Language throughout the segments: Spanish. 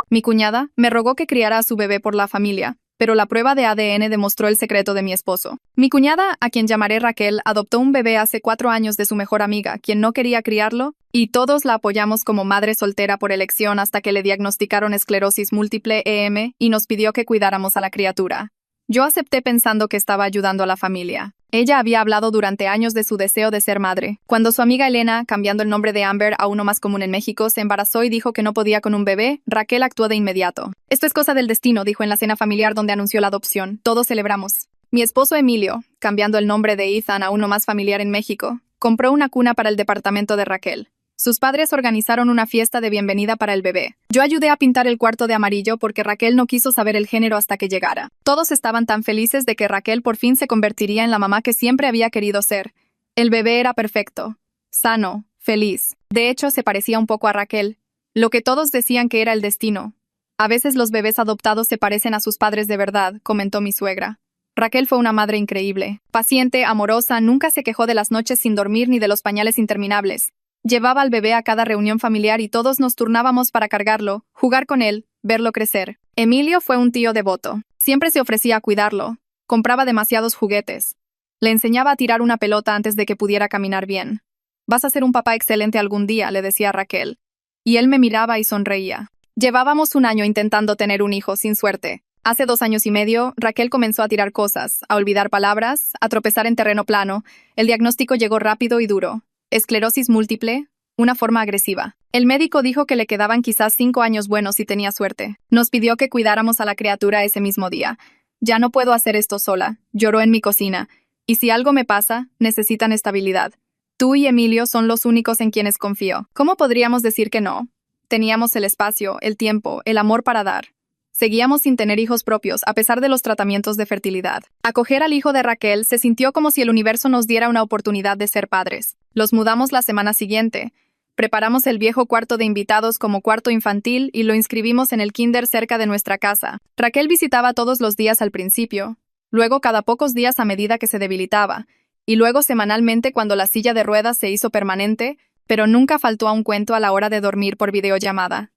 Mi cuñada me rogó que criara a su bebé por la familia, pero la prueba de ADN demostró el secreto de mi esposo. Mi cuñada, a quien llamaré Raquel, adoptó un bebé hace 4 años de su mejor amiga, quien no quería criarlo, y todos la apoyamos como madre soltera por elección hasta que le diagnosticaron esclerosis múltiple EM y nos pidió que cuidáramos a la criatura. Yo acepté pensando que estaba ayudando a la familia. Ella había hablado durante años de su deseo de ser madre. Cuando su amiga Elena, cambiando el nombre de Amber a uno más común en México, se embarazó y dijo que no podía con un bebé, Raquel actuó de inmediato. Esto es cosa del destino, dijo en la cena familiar donde anunció la adopción. Todos celebramos. Mi esposo Emilio, cambiando el nombre de Ethan a uno más familiar en México, compró una cuna para el departamento de Raquel. Sus padres organizaron una fiesta de bienvenida para el bebé. Yo ayudé a pintar el cuarto de amarillo porque Raquel no quiso saber el género hasta que llegara. Todos estaban tan felices de que Raquel por fin se convertiría en la mamá que siempre había querido ser. El bebé era perfecto, sano, feliz. De hecho, se parecía un poco a Raquel, lo que todos decían que era el destino. A veces los bebés adoptados se parecen a sus padres de verdad, comentó mi suegra. Raquel fue una madre increíble, paciente, amorosa, nunca se quejó de las noches sin dormir ni de los pañales interminables. Llevaba al bebé a cada reunión familiar y todos nos turnábamos para cargarlo, jugar con él, verlo crecer. Emilio fue un tío devoto. Siempre se ofrecía a cuidarlo. Compraba demasiados juguetes. Le enseñaba a tirar una pelota antes de que pudiera caminar bien. «Vas a ser un papá excelente algún día», le decía a Raquel. Y él me miraba y sonreía. Llevábamos 1 año intentando tener un hijo, sin suerte. Hace 2 años y medio, Raquel comenzó a tirar cosas, a olvidar palabras, a tropezar en terreno plano. El diagnóstico llegó rápido y duro. Esclerosis múltiple, una forma agresiva. El médico dijo que le quedaban quizás 5 años buenos si tenía suerte. Nos pidió que cuidáramos a la criatura ese mismo día. «Ya no puedo hacer esto sola», lloró en mi cocina. «Y si algo me pasa, necesitan estabilidad. Tú y Emilio son los únicos en quienes confío». ¿Cómo podríamos decir que no? Teníamos el espacio, el tiempo, el amor para dar. Seguíamos sin tener hijos propios, a pesar de los tratamientos de fertilidad. Acoger al hijo de Raquel se sintió como si el universo nos diera una oportunidad de ser padres. Los mudamos la semana siguiente. Preparamos el viejo cuarto de invitados como cuarto infantil y lo inscribimos en el kinder cerca de nuestra casa. Raquel visitaba todos los días al principio, luego cada pocos días a medida que se debilitaba, y luego semanalmente cuando la silla de ruedas se hizo permanente, pero nunca faltó a un cuento a la hora de dormir por videollamada.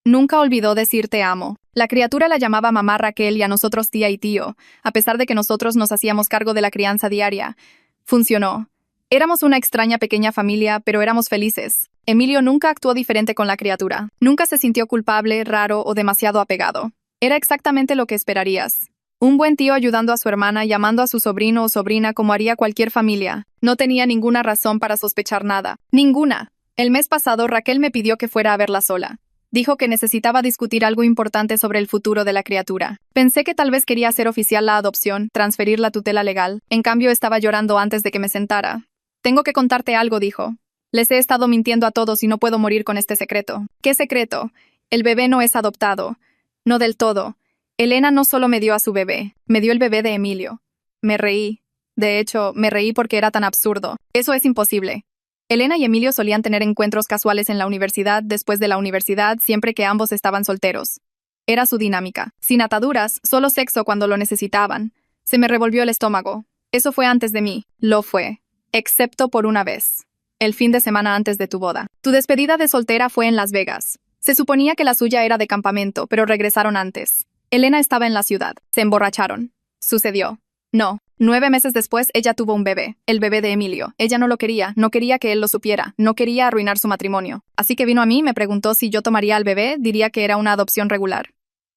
Nunca olvidó decir te amo. La criatura la llamaba mamá Raquel y a nosotros tía y tío, a pesar de que nosotros nos hacíamos cargo de la crianza diaria. Funcionó. Éramos una extraña pequeña familia, pero éramos felices. Emilio nunca actuó diferente con la criatura. Nunca se sintió culpable, raro o demasiado apegado. Era exactamente lo que esperarías. Un buen tío ayudando a su hermana y amando a su sobrino o sobrina como haría cualquier familia. No tenía ninguna razón para sospechar nada. Ninguna. El mes pasado Raquel me pidió que fuera a verla sola. Dijo que necesitaba discutir algo importante sobre el futuro de la criatura. Pensé que tal vez quería hacer oficial la adopción, transferir la tutela legal. En cambio, estaba llorando antes de que me sentara. «Tengo que contarte algo», dijo. «Les he estado mintiendo a todos y no puedo morir con este secreto». «¿Qué secreto?» «El bebé no es adoptado». «No del todo. Elena no solo me dio a su bebé, me dio el bebé de Emilio». Me reí. De hecho, me reí porque era tan absurdo. «Eso es imposible». Elena y Emilio solían tener encuentros casuales en la universidad, después de la universidad, siempre que ambos estaban solteros. Era su dinámica. Sin ataduras, solo sexo cuando lo necesitaban. Se me revolvió el estómago. Eso fue antes de mí. Lo fue. Excepto por una vez. El fin de semana antes de tu boda. Tu despedida de soltera fue en Las Vegas. Se suponía que la suya era de campamento, pero regresaron antes. Elena estaba en la ciudad. Se emborracharon. Sucedió. No. 9 meses después, ella tuvo un bebé, el bebé de Emilio. Ella no lo quería, no quería que él lo supiera, no quería arruinar su matrimonio. Así que vino a mí y me preguntó si yo tomaría al bebé, diría que era una adopción regular.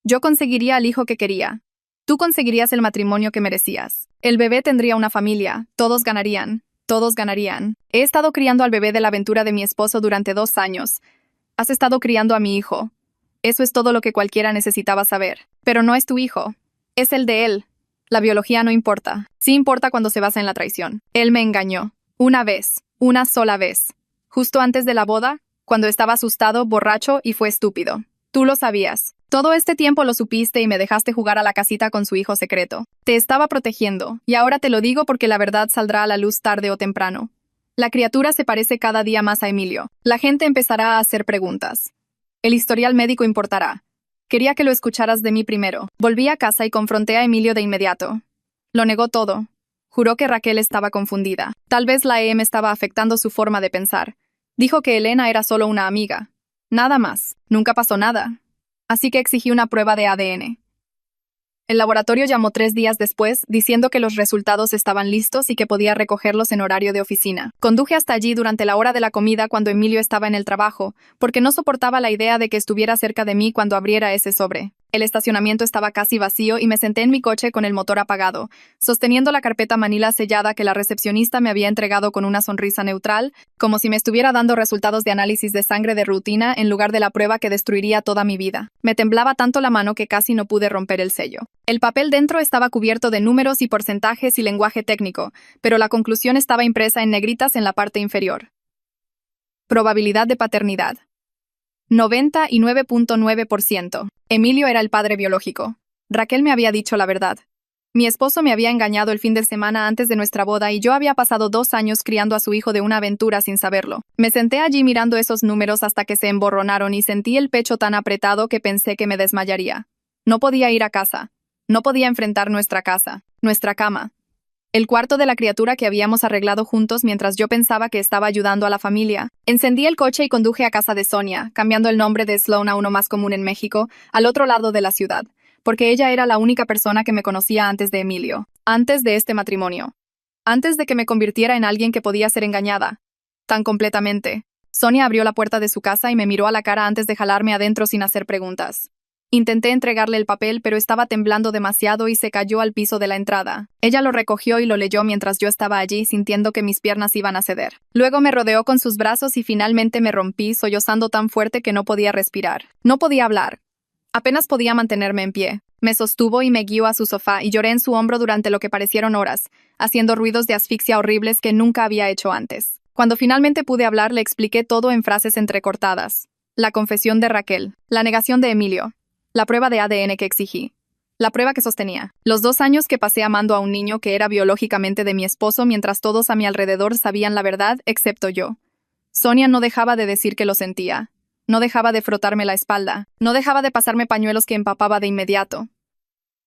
Yo conseguiría al hijo que quería. Tú conseguirías el matrimonio que merecías. El bebé tendría una familia, todos ganarían. Todos ganarían. He estado criando al bebé de la aventura de mi esposo durante 2 años. Has estado criando a mi hijo. Eso es todo lo que cualquiera necesitaba saber. Pero no es tu hijo. Es el de él. La biología no importa. Sí importa cuando se basa en la traición. Él me engañó. Una vez. Una sola vez. Justo antes de la boda, cuando estaba asustado, borracho y fue estúpido. Tú lo sabías. Todo este tiempo lo supiste y me dejaste jugar a la casita con su hijo secreto. Te estaba protegiendo, y ahora te lo digo porque la verdad saldrá a la luz tarde o temprano. La criatura se parece cada día más a Emilio. La gente empezará a hacer preguntas. El historial médico importará. Quería que lo escucharas de mí primero. Volví a casa y confronté a Emilio de inmediato. Lo negó todo. Juró que Raquel estaba confundida. Tal vez la EM estaba afectando su forma de pensar. Dijo que Elena era solo una amiga. Nada más. Nunca pasó nada. así que exigí una prueba de ADN. El laboratorio llamó 3 días después, diciendo que los resultados estaban listos y que podía recogerlos en horario de oficina. Conduje hasta allí durante la hora de la comida cuando Emilio estaba en el trabajo, porque no soportaba la idea de que estuviera cerca de mí cuando abriera ese sobre. El estacionamiento estaba casi vacío y me senté en mi coche con el motor apagado, sosteniendo la carpeta manila sellada que la recepcionista me había entregado con una sonrisa neutral, como si me estuviera dando resultados de análisis de sangre de rutina en lugar de la prueba que destruiría toda mi vida. Me temblaba tanto la mano que casi no pude romper el sello. El papel dentro estaba cubierto de números y porcentajes y lenguaje técnico, pero la conclusión estaba impresa en negritas en la parte inferior. Probabilidad de paternidad. 99.9%. Emilio era el padre biológico. Raquel me había dicho la verdad. Mi esposo me había engañado el fin de semana antes de nuestra boda y yo había pasado 2 años criando a su hijo de una aventura sin saberlo. Me senté allí mirando esos números hasta que se emborronaron y sentí el pecho tan apretado que pensé que me desmayaría. No podía ir a casa. No podía enfrentar nuestra casa, nuestra cama. El cuarto de la criatura que habíamos arreglado juntos mientras yo pensaba que estaba ayudando a la familia. Encendí el coche y conduje a casa de Sonia, cambiando el nombre de Sloan a uno más común en México, al otro lado de la ciudad, porque ella era la única persona que me conocía antes de Emilio, antes de este matrimonio, antes de que me convirtiera en alguien que podía ser engañada. Tan completamente. Sonia abrió la puerta de su casa y me miró a la cara antes de jalarme adentro sin hacer preguntas. Intenté entregarle el papel, pero estaba temblando demasiado y se cayó al piso de la entrada. Ella lo recogió y lo leyó mientras yo estaba allí, sintiendo que mis piernas iban a ceder. Luego me rodeó con sus brazos y finalmente me rompí, sollozando tan fuerte que no podía respirar. No podía hablar. Apenas podía mantenerme en pie. Me sostuvo y me guió a su sofá y lloré en su hombro durante lo que parecieron horas, haciendo ruidos de asfixia horribles que nunca había hecho antes. Cuando finalmente pude hablar, le expliqué todo en frases entrecortadas. La confesión de Raquel. La negación de Emilio. La prueba de ADN que exigí. La prueba que sostenía. Los 2 años que pasé amando a un niño que era biológicamente de mi esposo mientras todos a mi alrededor sabían la verdad, excepto yo. Sonia no dejaba de decir que lo sentía. No dejaba de frotarme la espalda. No dejaba de pasarme pañuelos que empapaba de inmediato.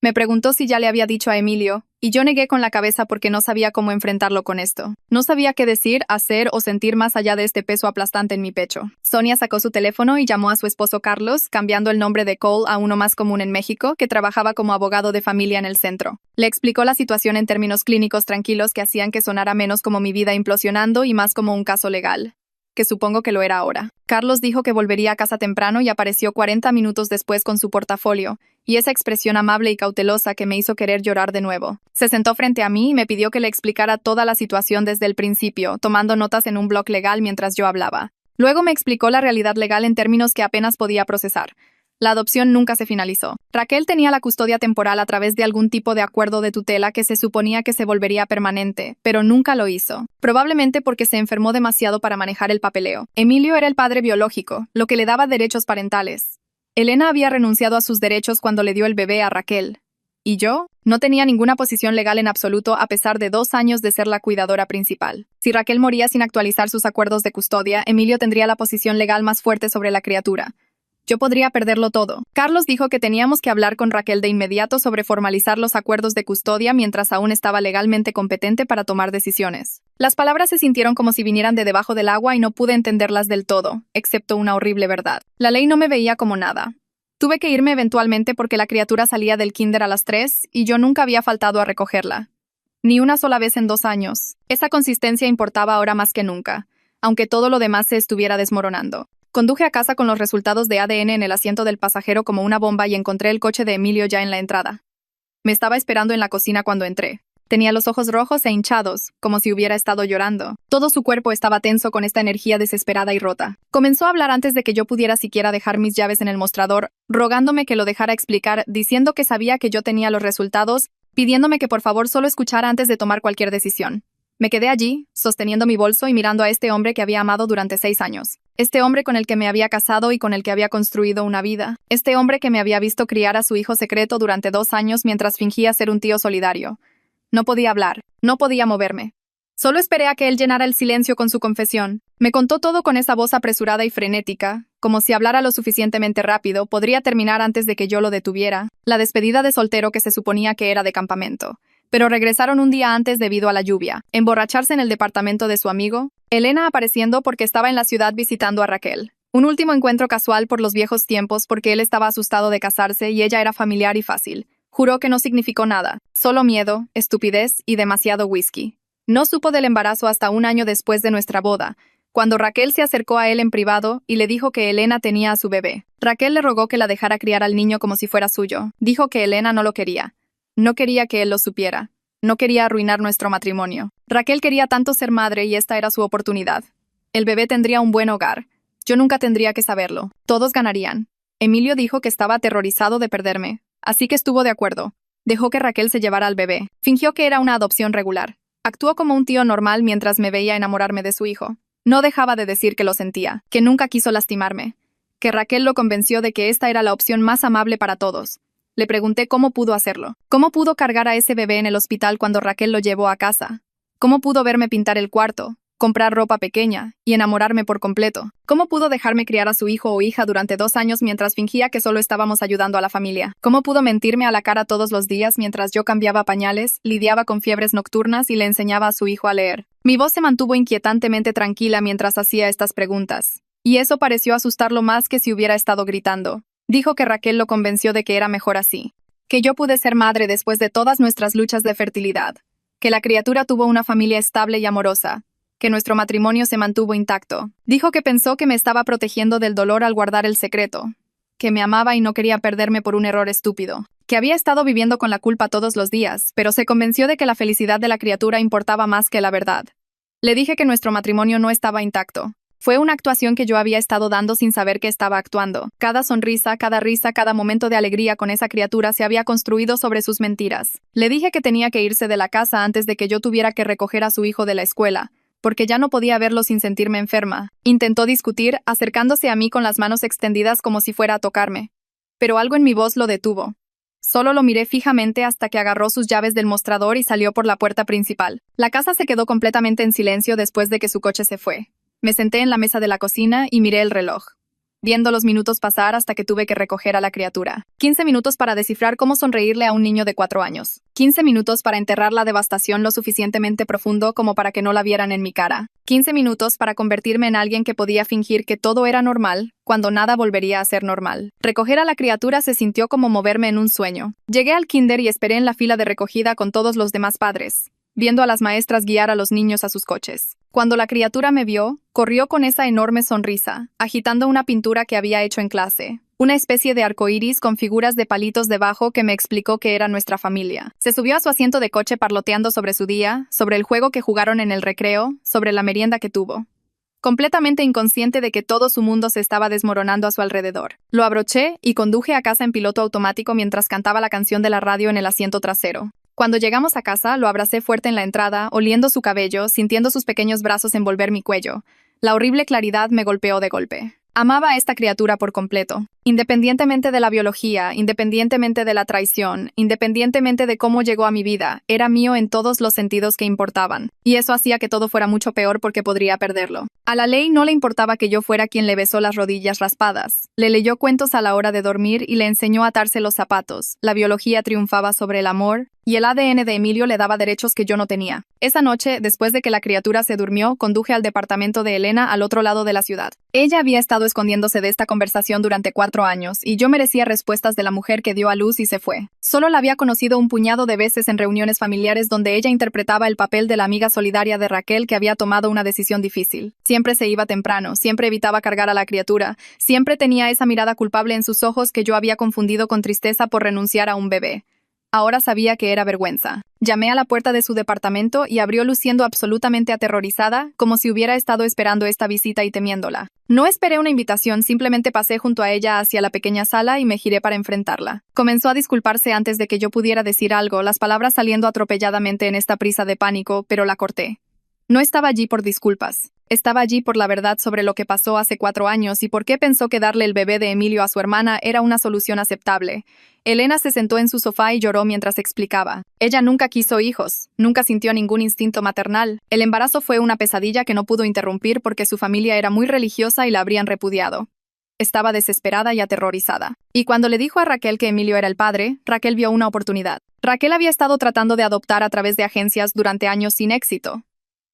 Me preguntó si ya le había dicho a Emilio, y yo negué con la cabeza porque no sabía cómo enfrentarlo con esto. No sabía qué decir, hacer o sentir más allá de este peso aplastante en mi pecho. Sonia sacó su teléfono y llamó a su esposo Carlos, cambiando el nombre de Cole a uno más común en México, que trabajaba como abogado de familia en el centro. Le explicó la situación en términos clínicos tranquilos que hacían que sonara menos como mi vida implosionando y más como un caso legal. Que supongo que lo era ahora. Carlos dijo que volvería a casa temprano y apareció 40 minutos después con su portafolio, y esa expresión amable y cautelosa que me hizo querer llorar de nuevo. Se sentó frente a mí y me pidió que le explicara toda la situación desde el principio, tomando notas en un bloc legal mientras yo hablaba. Luego me explicó la realidad legal en términos que apenas podía procesar. La adopción nunca se finalizó. Raquel tenía la custodia temporal a través de algún tipo de acuerdo de tutela que se suponía que se volvería permanente, pero nunca lo hizo. Probablemente porque se enfermó demasiado para manejar el papeleo. Emilio era el padre biológico, lo que le daba derechos parentales. Elena había renunciado a sus derechos cuando le dio el bebé a Raquel. ¿Y yo? No tenía ninguna posición legal en absoluto a pesar de 2 años de ser la cuidadora principal. Si Raquel moría sin actualizar sus acuerdos de custodia, Emilio tendría la posición legal más fuerte sobre la criatura. Yo podría perderlo todo. Carlos dijo que teníamos que hablar con Raquel de inmediato sobre formalizar los acuerdos de custodia mientras aún estaba legalmente competente para tomar decisiones. Las palabras se sintieron como si vinieran de debajo del agua y no pude entenderlas del todo, excepto una horrible verdad. La ley no me veía como nada. Tuve que irme eventualmente porque la criatura salía del kinder a las 3 y yo nunca había faltado a recogerla. Ni una sola vez en 2 años. Esa consistencia importaba ahora más que nunca, aunque todo lo demás se estuviera desmoronando. Conduje a casa con los resultados de ADN en el asiento del pasajero como una bomba y encontré el coche de Emilio ya en la entrada. Me estaba esperando en la cocina cuando entré. Tenía los ojos rojos e hinchados, como si hubiera estado llorando. Todo su cuerpo estaba tenso con esta energía desesperada y rota. Comenzó a hablar antes de que yo pudiera siquiera dejar mis llaves en el mostrador, rogándome que lo dejara explicar, diciendo que sabía que yo tenía los resultados, pidiéndome que por favor solo escuchara antes de tomar cualquier decisión. Me quedé allí, sosteniendo mi bolso y mirando a este hombre que había amado durante 6 años. Este hombre con el que me había casado y con el que había construido una vida. Este hombre que me había visto criar a su hijo secreto durante 2 años mientras fingía ser un tío solidario. No podía hablar, no podía moverme. Solo esperé a que él llenara el silencio con su confesión. Me contó todo con esa voz apresurada y frenética, como si hablara lo suficientemente rápido, podría terminar antes de que yo lo detuviera. La despedida de soltero que se suponía que era de campamento. Pero regresaron un día antes debido a la lluvia. Emborracharse en el departamento de su amigo. Elena apareciendo porque estaba en la ciudad visitando a Raquel. Un último encuentro casual por los viejos tiempos porque él estaba asustado de casarse y ella era familiar y fácil. Juró que no significó nada, solo miedo, estupidez y demasiado whisky. No supo del embarazo hasta un año después de nuestra boda, cuando Raquel se acercó a él en privado y le dijo que Elena tenía a su bebé. Raquel le rogó que la dejara criar al niño como si fuera suyo. Dijo que Elena no lo quería. No quería que él lo supiera. No quería arruinar nuestro matrimonio. Raquel quería tanto ser madre y esta era su oportunidad. El bebé tendría un buen hogar. Yo nunca tendría que saberlo. Todos ganarían. Emilio dijo que estaba aterrorizado de perderme, así que estuvo de acuerdo. Dejó que Raquel se llevara al bebé. Fingió que era una adopción regular. Actuó como un tío normal mientras me veía enamorarme de su hijo. No dejaba de decir que lo sentía, que nunca quiso lastimarme, que Raquel lo convenció de que esta era la opción más amable para todos. Le pregunté cómo pudo hacerlo. ¿Cómo pudo cargar a ese bebé en el hospital cuando Raquel lo llevó a casa? ¿Cómo pudo verme pintar el cuarto, comprar ropa pequeña y enamorarme por completo? ¿Cómo pudo dejarme criar a su hijo o hija durante 2 años mientras fingía que solo estábamos ayudando a la familia? ¿Cómo pudo mentirme a la cara todos los días mientras yo cambiaba pañales, lidiaba con fiebres nocturnas y le enseñaba a su hijo a leer? Mi voz se mantuvo inquietantemente tranquila mientras hacía estas preguntas, y eso pareció asustarlo más que si hubiera estado gritando. Dijo que Raquel lo convenció de que era mejor así, que yo pude ser madre después de todas nuestras luchas de fertilidad, que la criatura tuvo una familia estable y amorosa, que nuestro matrimonio se mantuvo intacto. Dijo que pensó que me estaba protegiendo del dolor al guardar el secreto, que me amaba y no quería perderme por un error estúpido, que había estado viviendo con la culpa todos los días, pero se convenció de que la felicidad de la criatura importaba más que la verdad. Le dije que nuestro matrimonio no estaba intacto. Fue una actuación que yo había estado dando sin saber que estaba actuando. Cada sonrisa, cada risa, cada momento de alegría con esa criatura se había construido sobre sus mentiras. Le dije que tenía que irse de la casa antes de que yo tuviera que recoger a su hijo de la escuela, porque ya no podía verlo sin sentirme enferma. Intentó discutir, acercándose a mí con las manos extendidas como si fuera a tocarme. Pero algo en mi voz lo detuvo. Solo lo miré fijamente hasta que agarró sus llaves del mostrador y salió por la puerta principal. La casa se quedó completamente en silencio después de que su coche se fue. Me senté en la mesa de la cocina y miré el reloj, viendo los minutos pasar hasta que tuve que recoger a la criatura. 15 minutos para descifrar cómo sonreírle a un niño de 4 años. 15 minutos para enterrar la devastación lo suficientemente profundo como para que no la vieran en mi cara. 15 minutos para convertirme en alguien que podía fingir que todo era normal, cuando nada volvería a ser normal. Recoger a la criatura se sintió como moverme en un sueño. Llegué al kinder y esperé en la fila de recogida con todos los demás padres, viendo a las maestras guiar a los niños a sus coches. Cuando la criatura me vio, corrió con esa enorme sonrisa, agitando una pintura que había hecho en clase, una especie de arcoíris con figuras de palitos debajo que me explicó que era nuestra familia. Se subió a su asiento de coche parloteando sobre su día, sobre el juego que jugaron en el recreo, sobre la merienda que tuvo, completamente inconsciente de que todo su mundo se estaba desmoronando a su alrededor. Lo abroché y conduje a casa en piloto automático mientras cantaba la canción de la radio en el asiento trasero. Cuando llegamos a casa, lo abracé fuerte en la entrada, oliendo su cabello, sintiendo sus pequeños brazos envolver mi cuello. La horrible claridad me golpeó de golpe. Amaba a esta criatura por completo. Independientemente de la biología, independientemente de la traición, independientemente de cómo llegó a mi vida, era mío en todos los sentidos que importaban. Y eso hacía que todo fuera mucho peor porque podría perderlo. A la ley no le importaba que yo fuera quien le besó las rodillas raspadas. Le leyó cuentos a la hora de dormir y le enseñó a atarse los zapatos. La biología triunfaba sobre el amor, y el ADN de Emilio le daba derechos que yo no tenía. Esa noche, después de que la criatura se durmió, conduje al departamento de Elena al otro lado de la ciudad. Ella había estado escondiéndose de esta conversación durante 4 años, y yo merecía respuestas de la mujer que dio a luz y se fue. Solo la había conocido un puñado de veces en reuniones familiares donde ella interpretaba el papel de la amiga solidaria de Raquel que había tomado una decisión difícil. Siempre se iba temprano, siempre evitaba cargar a la criatura, siempre tenía esa mirada culpable en sus ojos que yo había confundido con tristeza por renunciar a un bebé. Ahora sabía que era vergüenza. Llamé a la puerta de su departamento y abrió luciendo absolutamente aterrorizada, como si hubiera estado esperando esta visita y temiéndola. No esperé una invitación, simplemente pasé junto a ella hacia la pequeña sala y me giré para enfrentarla. Comenzó a disculparse antes de que yo pudiera decir algo, las palabras saliendo atropelladamente en esta prisa de pánico, pero la corté. No estaba allí por disculpas. Estaba allí por la verdad sobre lo que pasó hace 4 años y por qué pensó que darle el bebé de Emilio a su hermana era una solución aceptable. Elena se sentó en su sofá y lloró mientras explicaba. Ella nunca quiso hijos, nunca sintió ningún instinto maternal. El embarazo fue una pesadilla que no pudo interrumpir porque su familia era muy religiosa y la habrían repudiado. Estaba desesperada y aterrorizada. Y cuando le dijo a Raquel que Emilio era el padre, Raquel vio una oportunidad. Raquel había estado tratando de adoptar a través de agencias durante años sin éxito.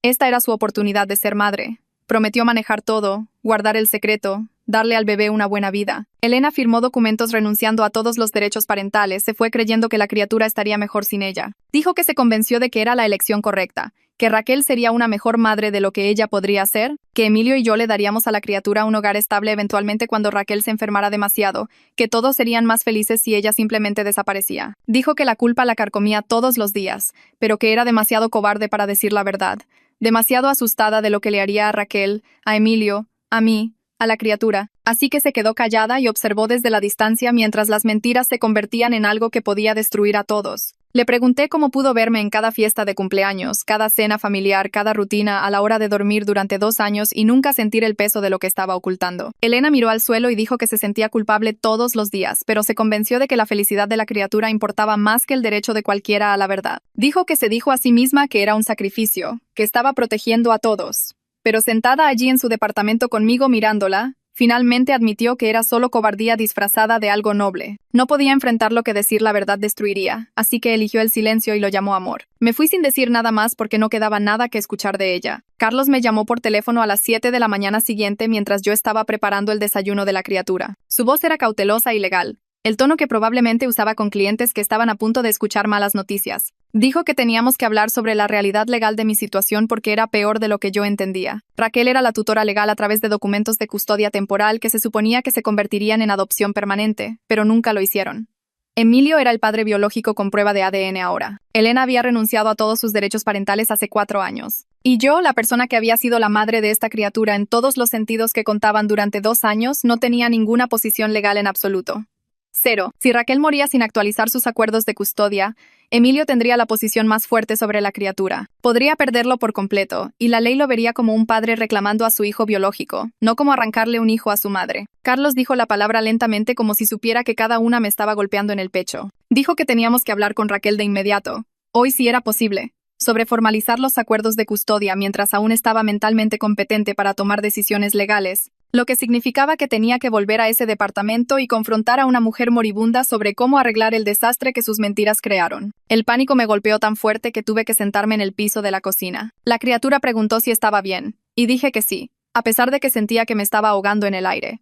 Esta era su oportunidad de ser madre. Prometió manejar todo, guardar el secreto, darle al bebé una buena vida. Elena firmó documentos renunciando a todos los derechos parentales, se fue creyendo que la criatura estaría mejor sin ella. Dijo que se convenció de que era la elección correcta, que Raquel sería una mejor madre de lo que ella podría ser, que Emilio y yo le daríamos a la criatura un hogar estable eventualmente cuando Raquel se enfermara demasiado, que todos serían más felices si ella simplemente desaparecía. Dijo que la culpa la carcomía todos los días, pero que era demasiado cobarde para decir la verdad, demasiado asustada de lo que le haría a Raquel, a Emilio, a mí, a la criatura. Así que se quedó callada y observó desde la distancia mientras las mentiras se convertían en algo que podía destruir a todos. Le pregunté cómo pudo verme en cada fiesta de cumpleaños, cada cena familiar, cada rutina a la hora de dormir durante 2 años y nunca sentir el peso de lo que estaba ocultando. Elena miró al suelo y dijo que se sentía culpable todos los días, pero se convenció de que la felicidad de la criatura importaba más que el derecho de cualquiera a la verdad. Dijo que se dijo a sí misma que era un sacrificio, que estaba protegiendo a todos. Pero sentada allí en su departamento conmigo mirándola, finalmente admitió que era solo cobardía disfrazada de algo noble. No podía enfrentar lo que decir la verdad destruiría, así que eligió el silencio y lo llamó amor. Me fui sin decir nada más porque no quedaba nada que escuchar de ella. Carlos me llamó por teléfono a las 7 de la mañana siguiente mientras yo estaba preparando el desayuno de la criatura. Su voz era cautelosa y legal, el tono que probablemente usaba con clientes que estaban a punto de escuchar malas noticias. Dijo que teníamos que hablar sobre la realidad legal de mi situación porque era peor de lo que yo entendía. Raquel era la tutora legal a través de documentos de custodia temporal que se suponía que se convertirían en adopción permanente, pero nunca lo hicieron. Emilio era el padre biológico con prueba de ADN ahora. Elena había renunciado a todos sus derechos parentales hace 4 años. Y yo, la persona que había sido la madre de esta criatura en todos los sentidos que contaban durante 2 años, no tenía ninguna posición legal en absoluto. 0. Si Raquel moría sin actualizar sus acuerdos de custodia, Emilio tendría la posición más fuerte sobre la criatura. Podría perderlo por completo, y la ley lo vería como un padre reclamando a su hijo biológico, no como arrancarle un hijo a su madre. Carlos dijo la palabra lentamente como si supiera que cada una me estaba golpeando en el pecho. Dijo que teníamos que hablar con Raquel de inmediato, hoy si era posible, sobre formalizar los acuerdos de custodia mientras aún estaba mentalmente competente para tomar decisiones legales, lo que significaba que tenía que volver a ese departamento y confrontar a una mujer moribunda sobre cómo arreglar el desastre que sus mentiras crearon. El pánico me golpeó tan fuerte que tuve que sentarme en el piso de la cocina. La criatura preguntó si estaba bien, y dije que sí, a pesar de que sentía que me estaba ahogando en el aire.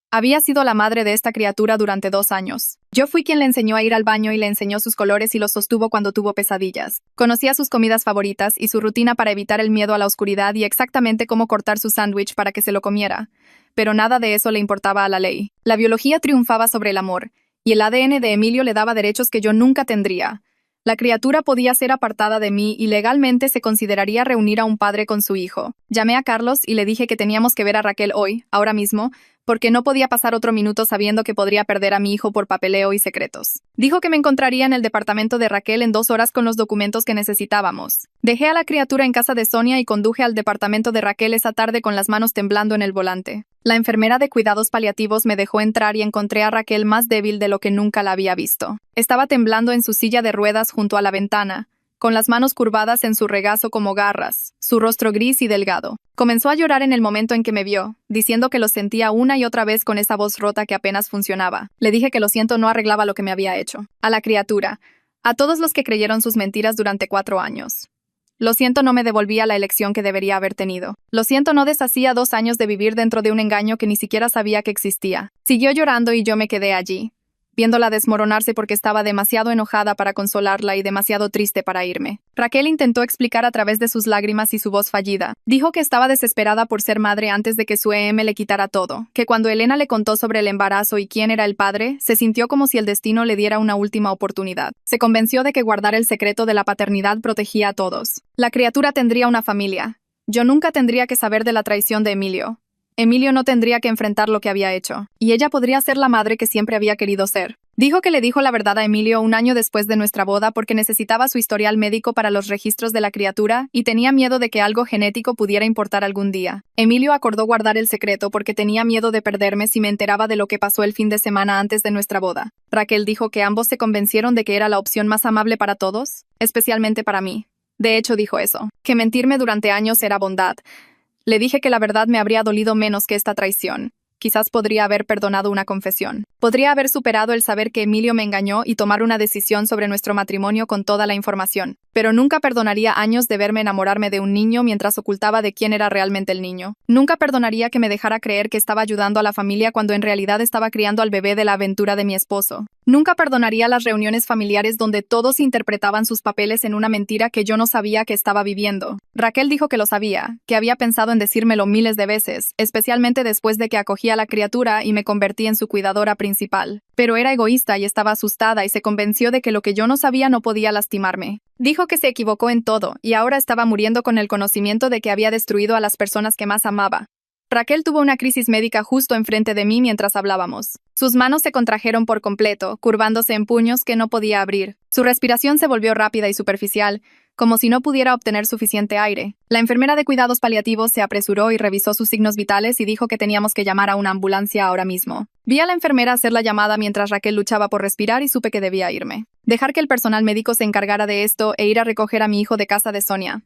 Había sido la madre de esta criatura durante 2 años. Yo fui quien le enseñó a ir al baño y le enseñó sus colores y los sostuvo cuando tuvo pesadillas. Conocía sus comidas favoritas y su rutina para evitar el miedo a la oscuridad y exactamente cómo cortar su sándwich para que se lo comiera. Pero nada de eso le importaba a la ley. La biología triunfaba sobre el amor, y el ADN de Emilio le daba derechos que yo nunca tendría. La criatura podía ser apartada de mí y legalmente se consideraría reunir a un padre con su hijo. Llamé a Carlos y le dije que teníamos que ver a Raquel hoy, ahora mismo, porque no podía pasar otro minuto sabiendo que podría perder a mi hijo por papeleo y secretos. Dijo que me encontraría en el departamento de Raquel en 2 horas con los documentos que necesitábamos. Dejé a la criatura en casa de Sonia y conduje al departamento de Raquel esa tarde con las manos temblando en el volante. La enfermera de cuidados paliativos me dejó entrar y encontré a Raquel más débil de lo que nunca la había visto. Estaba temblando en su silla de ruedas junto a la ventana, con las manos curvadas en su regazo como garras, su rostro gris y delgado. Comenzó a llorar en el momento en que me vio, diciendo que lo sentía una y otra vez con esa voz rota que apenas funcionaba. Le dije que lo siento no arreglaba lo que me había hecho. A la criatura, a todos los que creyeron sus mentiras durante 4 años. Lo siento no me devolvía la elección que debería haber tenido. Lo siento no deshacía 2 años de vivir dentro de un engaño que ni siquiera sabía que existía. Siguió llorando y yo me quedé allí, viéndola desmoronarse porque estaba demasiado enojada para consolarla y demasiado triste para irme. Raquel intentó explicar a través de sus lágrimas y su voz fallida. Dijo que estaba desesperada por ser madre antes de que su EM le quitara todo, que cuando Elena le contó sobre el embarazo y quién era el padre, se sintió como si el destino le diera una última oportunidad. Se convenció de que guardar el secreto de la paternidad protegía a todos. La criatura tendría una familia. Yo nunca tendría que saber de la traición de Emilio. Emilio no tendría que enfrentar lo que había hecho, y ella podría ser la madre que siempre había querido ser. Dijo que le dijo la verdad a Emilio 1 año después de nuestra boda porque necesitaba su historial médico para los registros de la criatura y tenía miedo de que algo genético pudiera importar algún día. Emilio acordó guardar el secreto porque tenía miedo de perderme si me enteraba de lo que pasó el fin de semana antes de nuestra boda. Raquel dijo que ambos se convencieron de que era la opción más amable para todos, especialmente para mí. De hecho, dijo eso, que mentirme durante años era bondad. Le dije que la verdad me habría dolido menos que esta traición. quizás podría haber perdonado una confesión. Podría haber superado el saber que Emilio me engañó y tomar una decisión sobre nuestro matrimonio con toda la información. Pero nunca perdonaría años de verme enamorarme de un niño mientras ocultaba de quién era realmente el niño. Nunca perdonaría que me dejara creer que estaba ayudando a la familia cuando en realidad estaba criando al bebé de la aventura de mi esposo. Nunca perdonaría las reuniones familiares donde todos interpretaban sus papeles en una mentira que yo no sabía que estaba viviendo. Raquel dijo que lo sabía, que había pensado en decírmelo miles de veces, especialmente después de que acogí a la criatura y me convertí en su cuidadora principal. Pero era egoísta y estaba asustada y se convenció de que lo que yo no sabía no podía lastimarme. Dijo que se equivocó en todo y ahora estaba muriendo con el conocimiento de que había destruido a las personas que más amaba. Raquel tuvo una crisis médica justo enfrente de mí mientras hablábamos. Sus manos se contrajeron por completo, curvándose en puños que no podía abrir. Su respiración se volvió rápida y superficial, como si no pudiera obtener suficiente aire. La enfermera de cuidados paliativos se apresuró y revisó sus signos vitales y dijo que teníamos que llamar a una ambulancia ahora mismo. Vi a la enfermera hacer la llamada mientras Raquel luchaba por respirar y supe que debía irme. Dejar que el personal médico se encargara de esto e ir a recoger a mi hijo de casa de Sonia.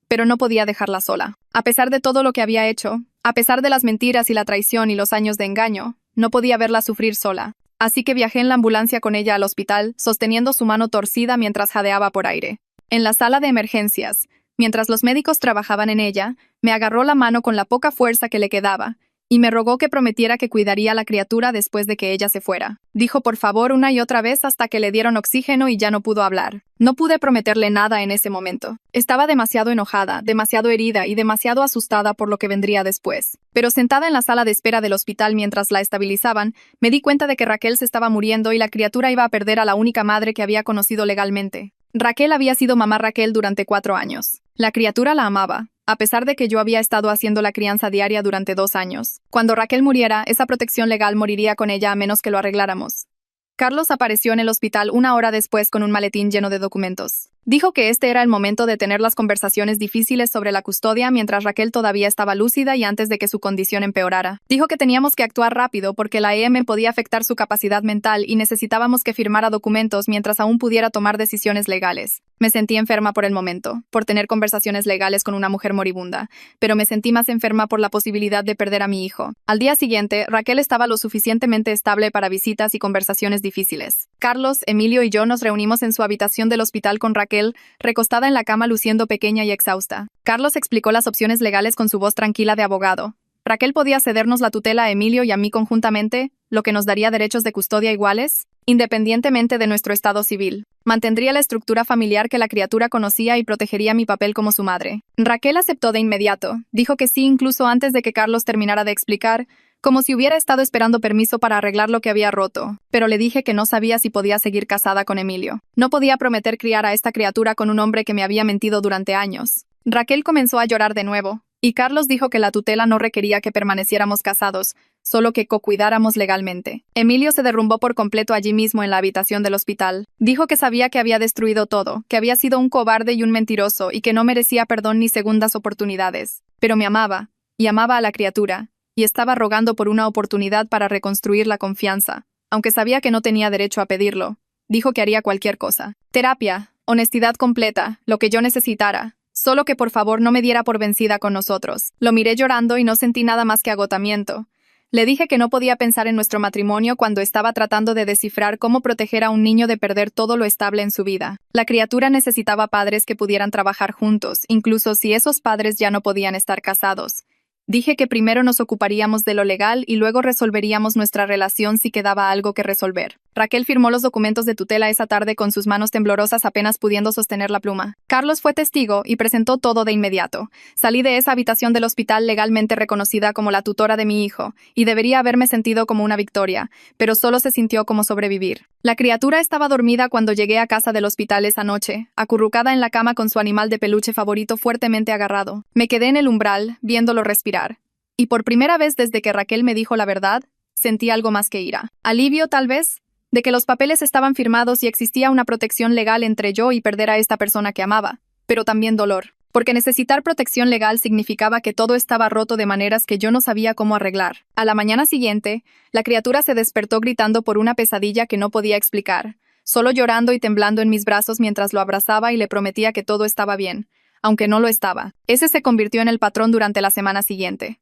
Pero no podía dejarla sola. A pesar de todo lo que había hecho, a pesar de las mentiras y la traición y los años de engaño, no podía verla sufrir sola. Así que viajé en la ambulancia con ella al hospital, sosteniendo su mano torcida mientras jadeaba por aire. En la sala de emergencias, mientras los médicos trabajaban en ella, me agarró la mano con la poca fuerza que le quedaba, y me rogó que prometiera que cuidaría a la criatura después de que ella se fuera. Dijo por favor una y otra vez hasta que le dieron oxígeno y ya no pudo hablar. No pude prometerle nada en ese momento. Estaba demasiado enojada, demasiado herida y demasiado asustada por lo que vendría después. Pero sentada en la sala de espera del hospital mientras la estabilizaban, me di cuenta de que Raquel se estaba muriendo y la criatura iba a perder a la única madre que había conocido legalmente. Raquel había sido mamá Raquel durante 4 años. La criatura la amaba, a pesar de que yo había estado haciendo la crianza diaria durante 2 años. Cuando Raquel muriera, esa protección legal moriría con ella a menos que lo arregláramos. Carlos apareció en el hospital 1 hora después con un maletín lleno de documentos. Dijo que este era el momento de tener las conversaciones difíciles sobre la custodia mientras Raquel todavía estaba lúcida y antes de que su condición empeorara. Dijo que teníamos que actuar rápido porque la EM podía afectar su capacidad mental y necesitábamos que firmara documentos mientras aún pudiera tomar decisiones legales. Me sentí enferma por el momento, por tener conversaciones legales con una mujer moribunda, pero me sentí más enferma por la posibilidad de perder a mi hijo. Al día siguiente, Raquel estaba lo suficientemente estable para visitas y conversaciones difíciles. Carlos, Emilio y yo nos reunimos en su habitación del hospital con Raquel, recostada en la cama luciendo pequeña y exhausta. Carlos explicó las opciones legales con su voz tranquila de abogado. Raquel podía cedernos la tutela a Emilio y a mí conjuntamente, lo que nos daría derechos de custodia iguales, independientemente de nuestro estado civil. Mantendría la estructura familiar que la criatura conocía y protegería mi papel como su madre. Raquel aceptó de inmediato. Dijo que sí incluso antes de que Carlos terminara de explicar, como si hubiera estado esperando permiso para arreglar lo que había roto, pero le dije que no sabía si podía seguir casada con Emilio. No podía prometer criar a esta criatura con un hombre que me había mentido durante años. Raquel comenzó a llorar de nuevo, y Carlos dijo que la tutela no requería que permaneciéramos casados, solo que co-cuidáramos legalmente. Emilio se derrumbó por completo allí mismo en la habitación del hospital. Dijo que sabía que había destruido todo, que había sido un cobarde y un mentiroso, y que no merecía perdón ni segundas oportunidades. Pero me amaba, y amaba a la criatura, y estaba rogando por una oportunidad para reconstruir la confianza, aunque sabía que no tenía derecho a pedirlo. Dijo que haría cualquier cosa. Terapia, honestidad completa, lo que yo necesitara. Solo que por favor no me diera por vencida con nosotros. Lo miré llorando y no sentí nada más que agotamiento. Le dije que no podía pensar en nuestro matrimonio cuando estaba tratando de descifrar cómo proteger a un niño de perder todo lo estable en su vida. La criatura necesitaba padres que pudieran trabajar juntos, incluso si esos padres ya no podían estar casados. Dije que primero nos ocuparíamos de lo legal y luego resolveríamos nuestra relación si quedaba algo que resolver. Raquel firmó los documentos de tutela esa tarde con sus manos temblorosas apenas pudiendo sostener la pluma. Carlos fue testigo y presentó todo de inmediato. Salí de esa habitación del hospital legalmente reconocida como la tutora de mi hijo, y debería haberme sentido como una victoria, pero solo se sintió como sobrevivir. La criatura estaba dormida cuando llegué a casa del hospital esa noche, acurrucada en la cama con su animal de peluche favorito fuertemente agarrado. Me quedé en el umbral, viéndolo respirar. Y por primera vez desde que Raquel me dijo la verdad, sentí algo más que ira. Alivio, tal vez, de que los papeles estaban firmados y existía una protección legal entre yo y perder a esta persona que amaba. Pero también dolor, porque necesitar protección legal significaba que todo estaba roto de maneras que yo no sabía cómo arreglar. A la mañana siguiente, la criatura se despertó gritando por una pesadilla que no podía explicar, solo llorando y temblando en mis brazos mientras lo abrazaba y le prometía que todo estaba bien, aunque no lo estaba. Ese se convirtió en el patrón durante la semana siguiente.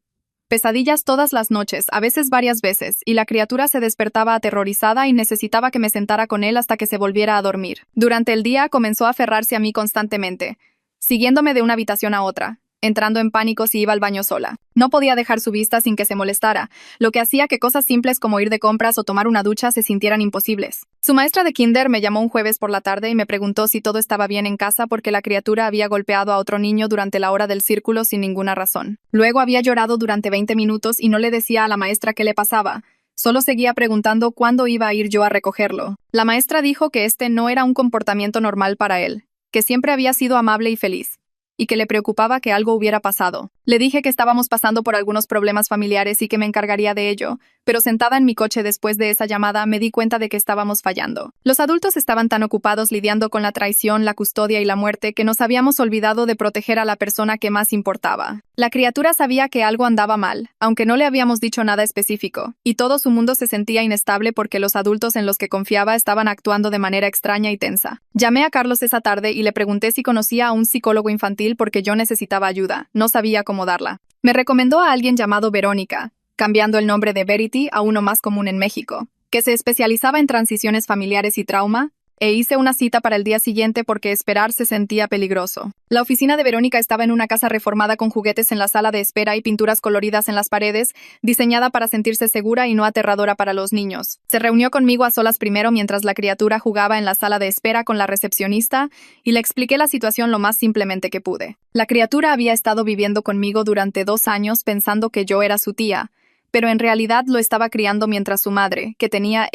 Pesadillas todas las noches, a veces varias veces, y la criatura se despertaba aterrorizada y necesitaba que me sentara con él hasta que se volviera a dormir. Durante el día comenzó a aferrarse a mí constantemente, siguiéndome de una habitación a otra, entrando en pánico si iba al baño sola. No podía dejar su vista sin que se molestara, lo que hacía que cosas simples como ir de compras o tomar una ducha se sintieran imposibles. Su maestra de kinder me llamó un jueves por la tarde y me preguntó si todo estaba bien en casa porque la criatura había golpeado a otro niño durante la hora del círculo sin ninguna razón. Luego había llorado durante 20 minutos y no le decía a la maestra qué le pasaba. Solo seguía preguntando cuándo iba a ir yo a recogerlo. La maestra dijo que este no era un comportamiento normal para él, que siempre había sido amable y feliz, y que le preocupaba que algo hubiera pasado. Le dije que estábamos pasando por algunos problemas familiares y que me encargaría de ello, pero sentada en mi coche después de esa llamada me di cuenta de que estábamos fallando. Los adultos estaban tan ocupados lidiando con la traición, la custodia y la muerte que nos habíamos olvidado de proteger a la persona que más importaba. La criatura sabía que algo andaba mal, aunque no le habíamos dicho nada específico, y todo su mundo se sentía inestable porque los adultos en los que confiaba estaban actuando de manera extraña y tensa. Llamé a Carlos esa tarde y le pregunté si conocía a un psicólogo infantil porque yo necesitaba ayuda, no sabía cómo darla. Me recomendó a alguien llamado Verónica, cambiando el nombre de Verity a uno más común en México, que se especializaba en transiciones familiares y trauma, e hice una cita para el día siguiente porque esperar se sentía peligroso. La oficina de Verónica estaba en una casa reformada con juguetes en la sala de espera y pinturas coloridas en las paredes, diseñada para sentirse segura y no aterradora para los niños. Se reunió conmigo a solas primero mientras la criatura jugaba en la sala de espera con la recepcionista y le expliqué la situación lo más simplemente que pude. La criatura había estado viviendo conmigo durante 2 años pensando que yo era su tía, pero en realidad lo estaba criando mientras su madre, que tenía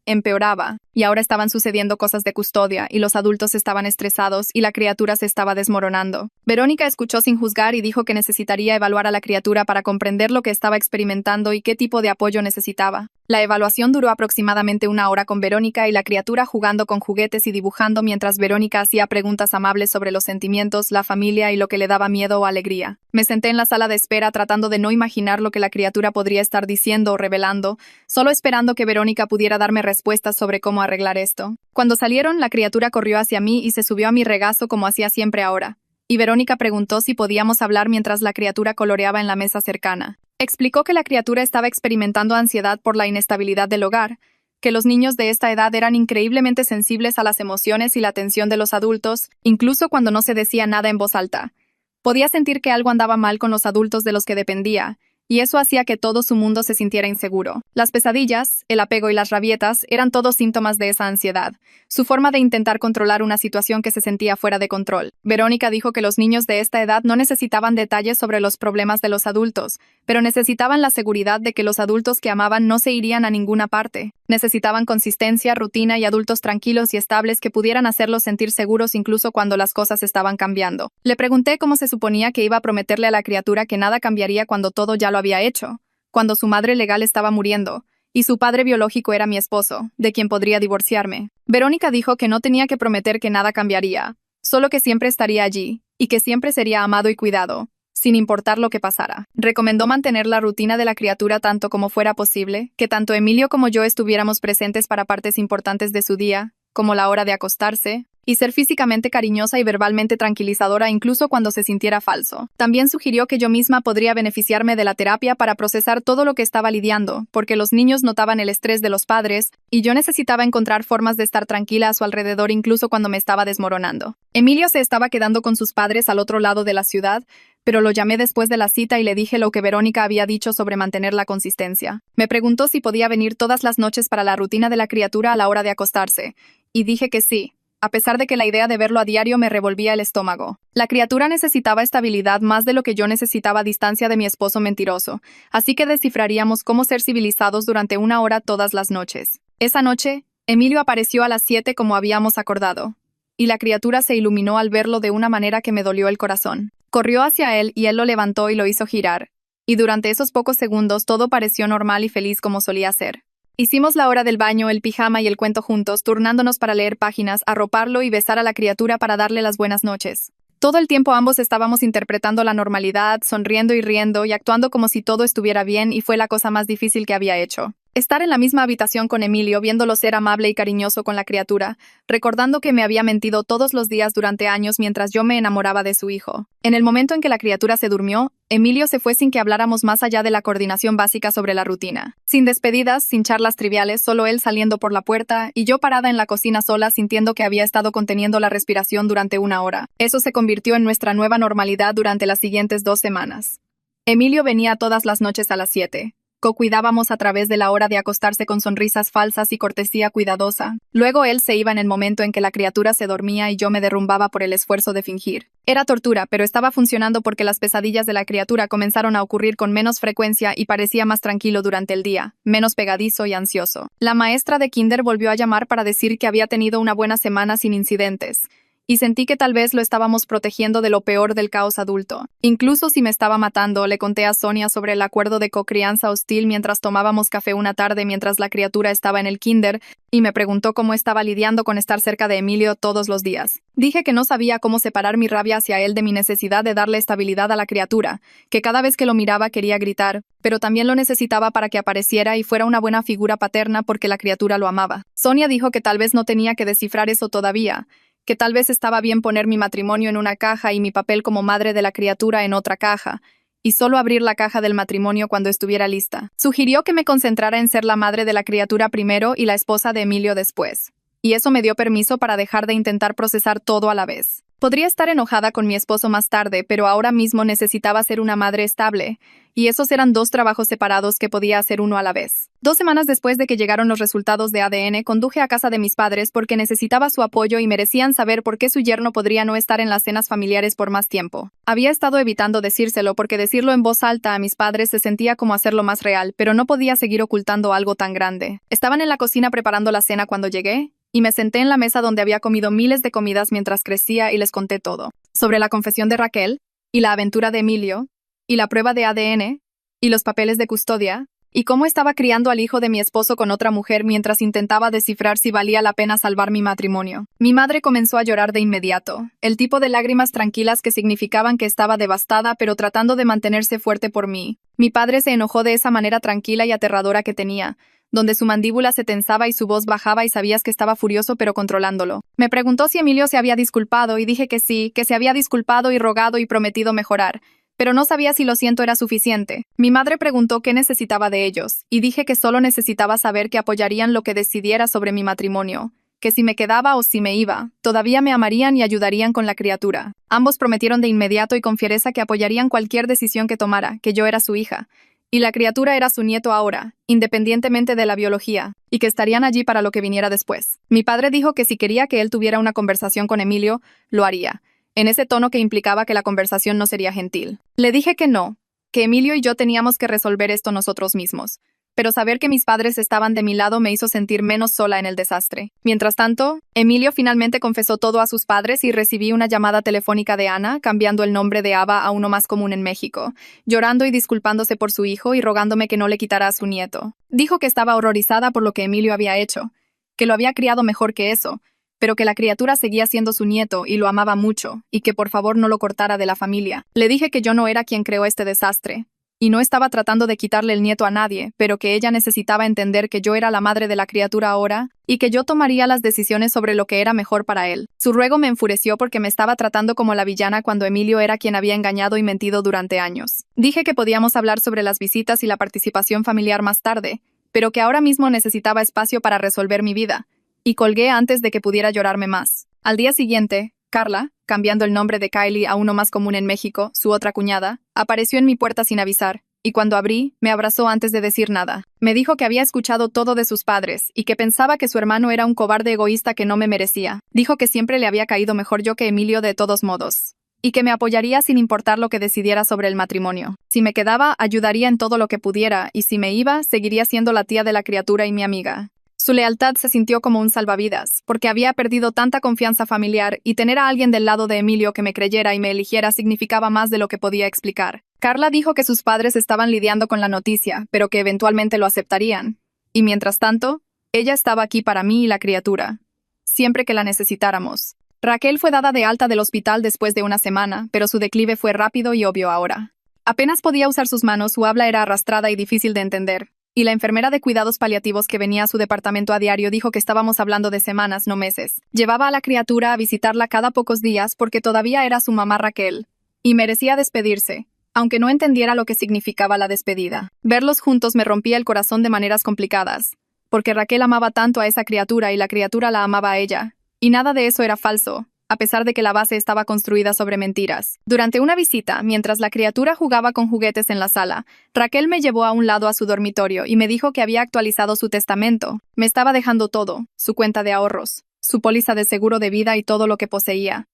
empeoraba, y ahora estaban sucediendo cosas de custodia, y los adultos estaban estresados, y la criatura se estaba desmoronando. Verónica escuchó sin juzgar y dijo que necesitaría evaluar a la criatura para comprender lo que estaba experimentando y qué tipo de apoyo necesitaba. La evaluación duró aproximadamente 1 hora con Verónica y la criatura jugando con juguetes y dibujando mientras Verónica hacía preguntas amables sobre los sentimientos, la familia y lo que le daba miedo o alegría. Me senté en la sala de espera tratando de no imaginar lo que la criatura podría estar diciendo o revelando, solo esperando que Verónica pudiera darme respuestas sobre cómo arreglar esto. Cuando salieron, la criatura corrió hacia mí y se subió a mi regazo como hacía siempre ahora. Y Verónica preguntó si podíamos hablar mientras la criatura coloreaba en la mesa cercana. Explicó que la criatura estaba experimentando ansiedad por la inestabilidad del hogar, que los niños de esta edad eran increíblemente sensibles a las emociones y la atención de los adultos, incluso cuando no se decía nada en voz alta. Podía sentir que algo andaba mal con los adultos de los que dependía, y eso hacía que todo su mundo se sintiera inseguro. Las pesadillas, el apego y las rabietas eran todos síntomas de esa ansiedad, su forma de intentar controlar una situación que se sentía fuera de control. Verónica dijo que los niños de esta edad no necesitaban detalles sobre los problemas de los adultos, pero necesitaban la seguridad de que los adultos que amaban no se irían a ninguna parte. Necesitaban consistencia, rutina y adultos tranquilos y estables que pudieran hacerlos sentir seguros incluso cuando las cosas estaban cambiando. Le pregunté cómo se suponía que iba a prometerle a la criatura que nada cambiaría cuando todo ya lo había hecho, cuando su madre legal estaba muriendo, y su padre biológico era mi esposo, de quien podría divorciarme. Verónica dijo que no tenía que prometer que nada cambiaría, solo que siempre estaría allí, y que siempre sería amado y cuidado, sin importar lo que pasara. Recomendó mantener la rutina de la criatura tanto como fuera posible, que tanto Emilio como yo estuviéramos presentes para partes importantes de su día, como la hora de acostarse, y ser físicamente cariñosa y verbalmente tranquilizadora incluso cuando se sintiera falso. También sugirió que yo misma podría beneficiarme de la terapia para procesar todo lo que estaba lidiando, porque los niños notaban el estrés de los padres, y yo necesitaba encontrar formas de estar tranquila a su alrededor incluso cuando me estaba desmoronando. Emilio se estaba quedando con sus padres al otro lado de la ciudad, pero lo llamé después de la cita y le dije lo que Verónica había dicho sobre mantener la consistencia. Me preguntó si podía venir todas las noches para la rutina de la criatura a la hora de acostarse, y dije que sí, a pesar de que la idea de verlo a diario me revolvía el estómago. La criatura necesitaba estabilidad más de lo que yo necesitaba distancia de mi esposo mentiroso, así que descifraríamos cómo ser civilizados durante 1 hora todas las noches. Esa noche, Emilio apareció a las 7 como habíamos acordado, y la criatura se iluminó al verlo de una manera que me dolió el corazón. Corrió hacia él y él lo levantó y lo hizo girar, y durante esos pocos segundos todo pareció normal y feliz como solía ser. Hicimos la hora del baño, el pijama y el cuento juntos, turnándonos para leer páginas, arroparlo y besar a la criatura para darle las buenas noches. Todo el tiempo ambos estábamos interpretando la normalidad, sonriendo y riendo y actuando como si todo estuviera bien y fue la cosa más difícil que había hecho. Estar en la misma habitación con Emilio, viéndolo ser amable y cariñoso con la criatura, recordando que me había mentido todos los días durante años mientras yo me enamoraba de su hijo. En el momento en que la criatura se durmió, Emilio se fue sin que habláramos más allá de la coordinación básica sobre la rutina. Sin despedidas, sin charlas triviales, solo él saliendo por la puerta y yo parada en la cocina sola sintiendo que había estado conteniendo la respiración durante 1 hora. Eso se convirtió en nuestra nueva normalidad durante las siguientes 2 semanas. Emilio venía todas las noches a las 7. Co-cuidábamos a través de la hora de acostarse con sonrisas falsas y cortesía cuidadosa. Luego él se iba en el momento en que la criatura se dormía y yo me derrumbaba por el esfuerzo de fingir. Era tortura, pero estaba funcionando porque las pesadillas de la criatura comenzaron a ocurrir con menos frecuencia y parecía más tranquilo durante el día, menos pegadizo y ansioso. La maestra de kinder volvió a llamar para decir que había tenido una buena semana sin incidentes. Y sentí que tal vez lo estábamos protegiendo de lo peor del caos adulto. Incluso si me estaba matando, le conté a Sonia sobre el acuerdo de cocrianza hostil mientras tomábamos café una tarde mientras la criatura estaba en el kinder, y me preguntó cómo estaba lidiando con estar cerca de Emilio todos los días. Dije que no sabía cómo separar mi rabia hacia él de mi necesidad de darle estabilidad a la criatura, que cada vez que lo miraba quería gritar, pero también lo necesitaba para que apareciera y fuera una buena figura paterna porque la criatura lo amaba. Sonia dijo que tal vez no tenía que descifrar eso todavía, que tal vez estaba bien poner mi matrimonio en una caja y mi papel como madre de la criatura en otra caja, y solo abrir la caja del matrimonio cuando estuviera lista. Sugirió que me concentrara en ser la madre de la criatura primero y la esposa de Emilio después. Y eso me dio permiso para dejar de intentar procesar todo a la vez. Podría estar enojada con mi esposo más tarde, pero ahora mismo necesitaba ser una madre estable, y esos eran 2 trabajos separados que podía hacer uno a la vez. 2 semanas después de que llegaron los resultados de ADN, conduje a casa de mis padres porque necesitaba su apoyo y merecían saber por qué su yerno podría no estar en las cenas familiares por más tiempo. Había estado evitando decírselo porque decirlo en voz alta a mis padres se sentía como hacerlo más real, pero no podía seguir ocultando algo tan grande. Estaban en la cocina preparando la cena cuando llegué, y me senté en la mesa donde había comido miles de comidas mientras crecía y les conté todo. Sobre la confesión de Raquel, y la aventura de Emilio, y la prueba de ADN, y los papeles de custodia, y cómo estaba criando al hijo de mi esposo con otra mujer mientras intentaba descifrar si valía la pena salvar mi matrimonio. Mi madre comenzó a llorar de inmediato, el tipo de lágrimas tranquilas que significaban que estaba devastada pero tratando de mantenerse fuerte por mí. Mi padre se enojó de esa manera tranquila y aterradora que tenía, donde su mandíbula se tensaba y su voz bajaba y sabías que estaba furioso pero controlándolo. Me preguntó si Emilio se había disculpado y dije que sí, que se había disculpado y rogado y prometido mejorar, pero no sabía si lo siento era suficiente. Mi madre preguntó qué necesitaba de ellos, y dije que solo necesitaba saber que apoyarían lo que decidiera sobre mi matrimonio, que si me quedaba o si me iba, todavía me amarían y ayudarían con la criatura. Ambos prometieron de inmediato y con fiereza que apoyarían cualquier decisión que tomara, que yo era su hija, y la criatura era su nieto ahora, independientemente de la biología, y que estarían allí para lo que viniera después. Mi padre dijo que si quería que él tuviera una conversación con Emilio, lo haría, en ese tono que implicaba que la conversación no sería gentil. Le dije que no, que Emilio y yo teníamos que resolver esto nosotros mismos, pero saber que mis padres estaban de mi lado me hizo sentir menos sola en el desastre. Mientras tanto, Emilio finalmente confesó todo a sus padres y recibí una llamada telefónica de Ana, cambiando el nombre de Ava a uno más común en México, llorando y disculpándose por su hijo y rogándome que no le quitara a su nieto. Dijo que estaba horrorizada por lo que Emilio había hecho, que lo había criado mejor que eso, pero que la criatura seguía siendo su nieto y lo amaba mucho, y que por favor no lo cortara de la familia. Le dije que yo no era quien creó este desastre, y no estaba tratando de quitarle el nieto a nadie, pero que ella necesitaba entender que yo era la madre de la criatura ahora, y que yo tomaría las decisiones sobre lo que era mejor para él. Su ruego me enfureció porque me estaba tratando como la villana cuando Emilio era quien había engañado y mentido durante años. Dije que podíamos hablar sobre las visitas y la participación familiar más tarde, pero que ahora mismo necesitaba espacio para resolver mi vida, y colgué antes de que pudiera llorarme más. Al día siguiente, Carla, cambiando el nombre de Kylie a uno más común en México, su otra cuñada, apareció en mi puerta sin avisar, y cuando abrí, me abrazó antes de decir nada. Me dijo que había escuchado todo de sus padres, y que pensaba que su hermano era un cobarde egoísta que no me merecía. Dijo que siempre le había caído mejor yo que Emilio de todos modos, y que me apoyaría sin importar lo que decidiera sobre el matrimonio. Si me quedaba, ayudaría en todo lo que pudiera, y si me iba, seguiría siendo la tía de la criatura y mi amiga. Su lealtad se sintió como un salvavidas, porque había perdido tanta confianza familiar y tener a alguien del lado de Emilio que me creyera y me eligiera significaba más de lo que podía explicar. Carla dijo que sus padres estaban lidiando con la noticia, pero que eventualmente lo aceptarían. Y mientras tanto, ella estaba aquí para mí y la criatura, siempre que la necesitáramos. Raquel fue dada de alta del hospital después de una semana, pero su declive fue rápido y obvio ahora. Apenas podía usar sus manos, su habla era arrastrada y difícil de entender. Y la enfermera de cuidados paliativos que venía a su departamento a diario dijo que estábamos hablando de semanas, no meses. Llevaba a la criatura a visitarla cada pocos días porque todavía era su mamá Raquel. Y merecía despedirse, aunque no entendiera lo que significaba la despedida. Verlos juntos me rompía el corazón de maneras complicadas, porque Raquel amaba tanto a esa criatura y la criatura la amaba a ella. Y nada de eso era falso, a pesar de que la base estaba construida sobre mentiras. Durante una visita, mientras la criatura jugaba con juguetes en la sala, Raquel me llevó a un lado a su dormitorio y me dijo que había actualizado su testamento. Me estaba dejando todo, su cuenta de ahorros, su póliza de seguro de vida y todo lo que poseía,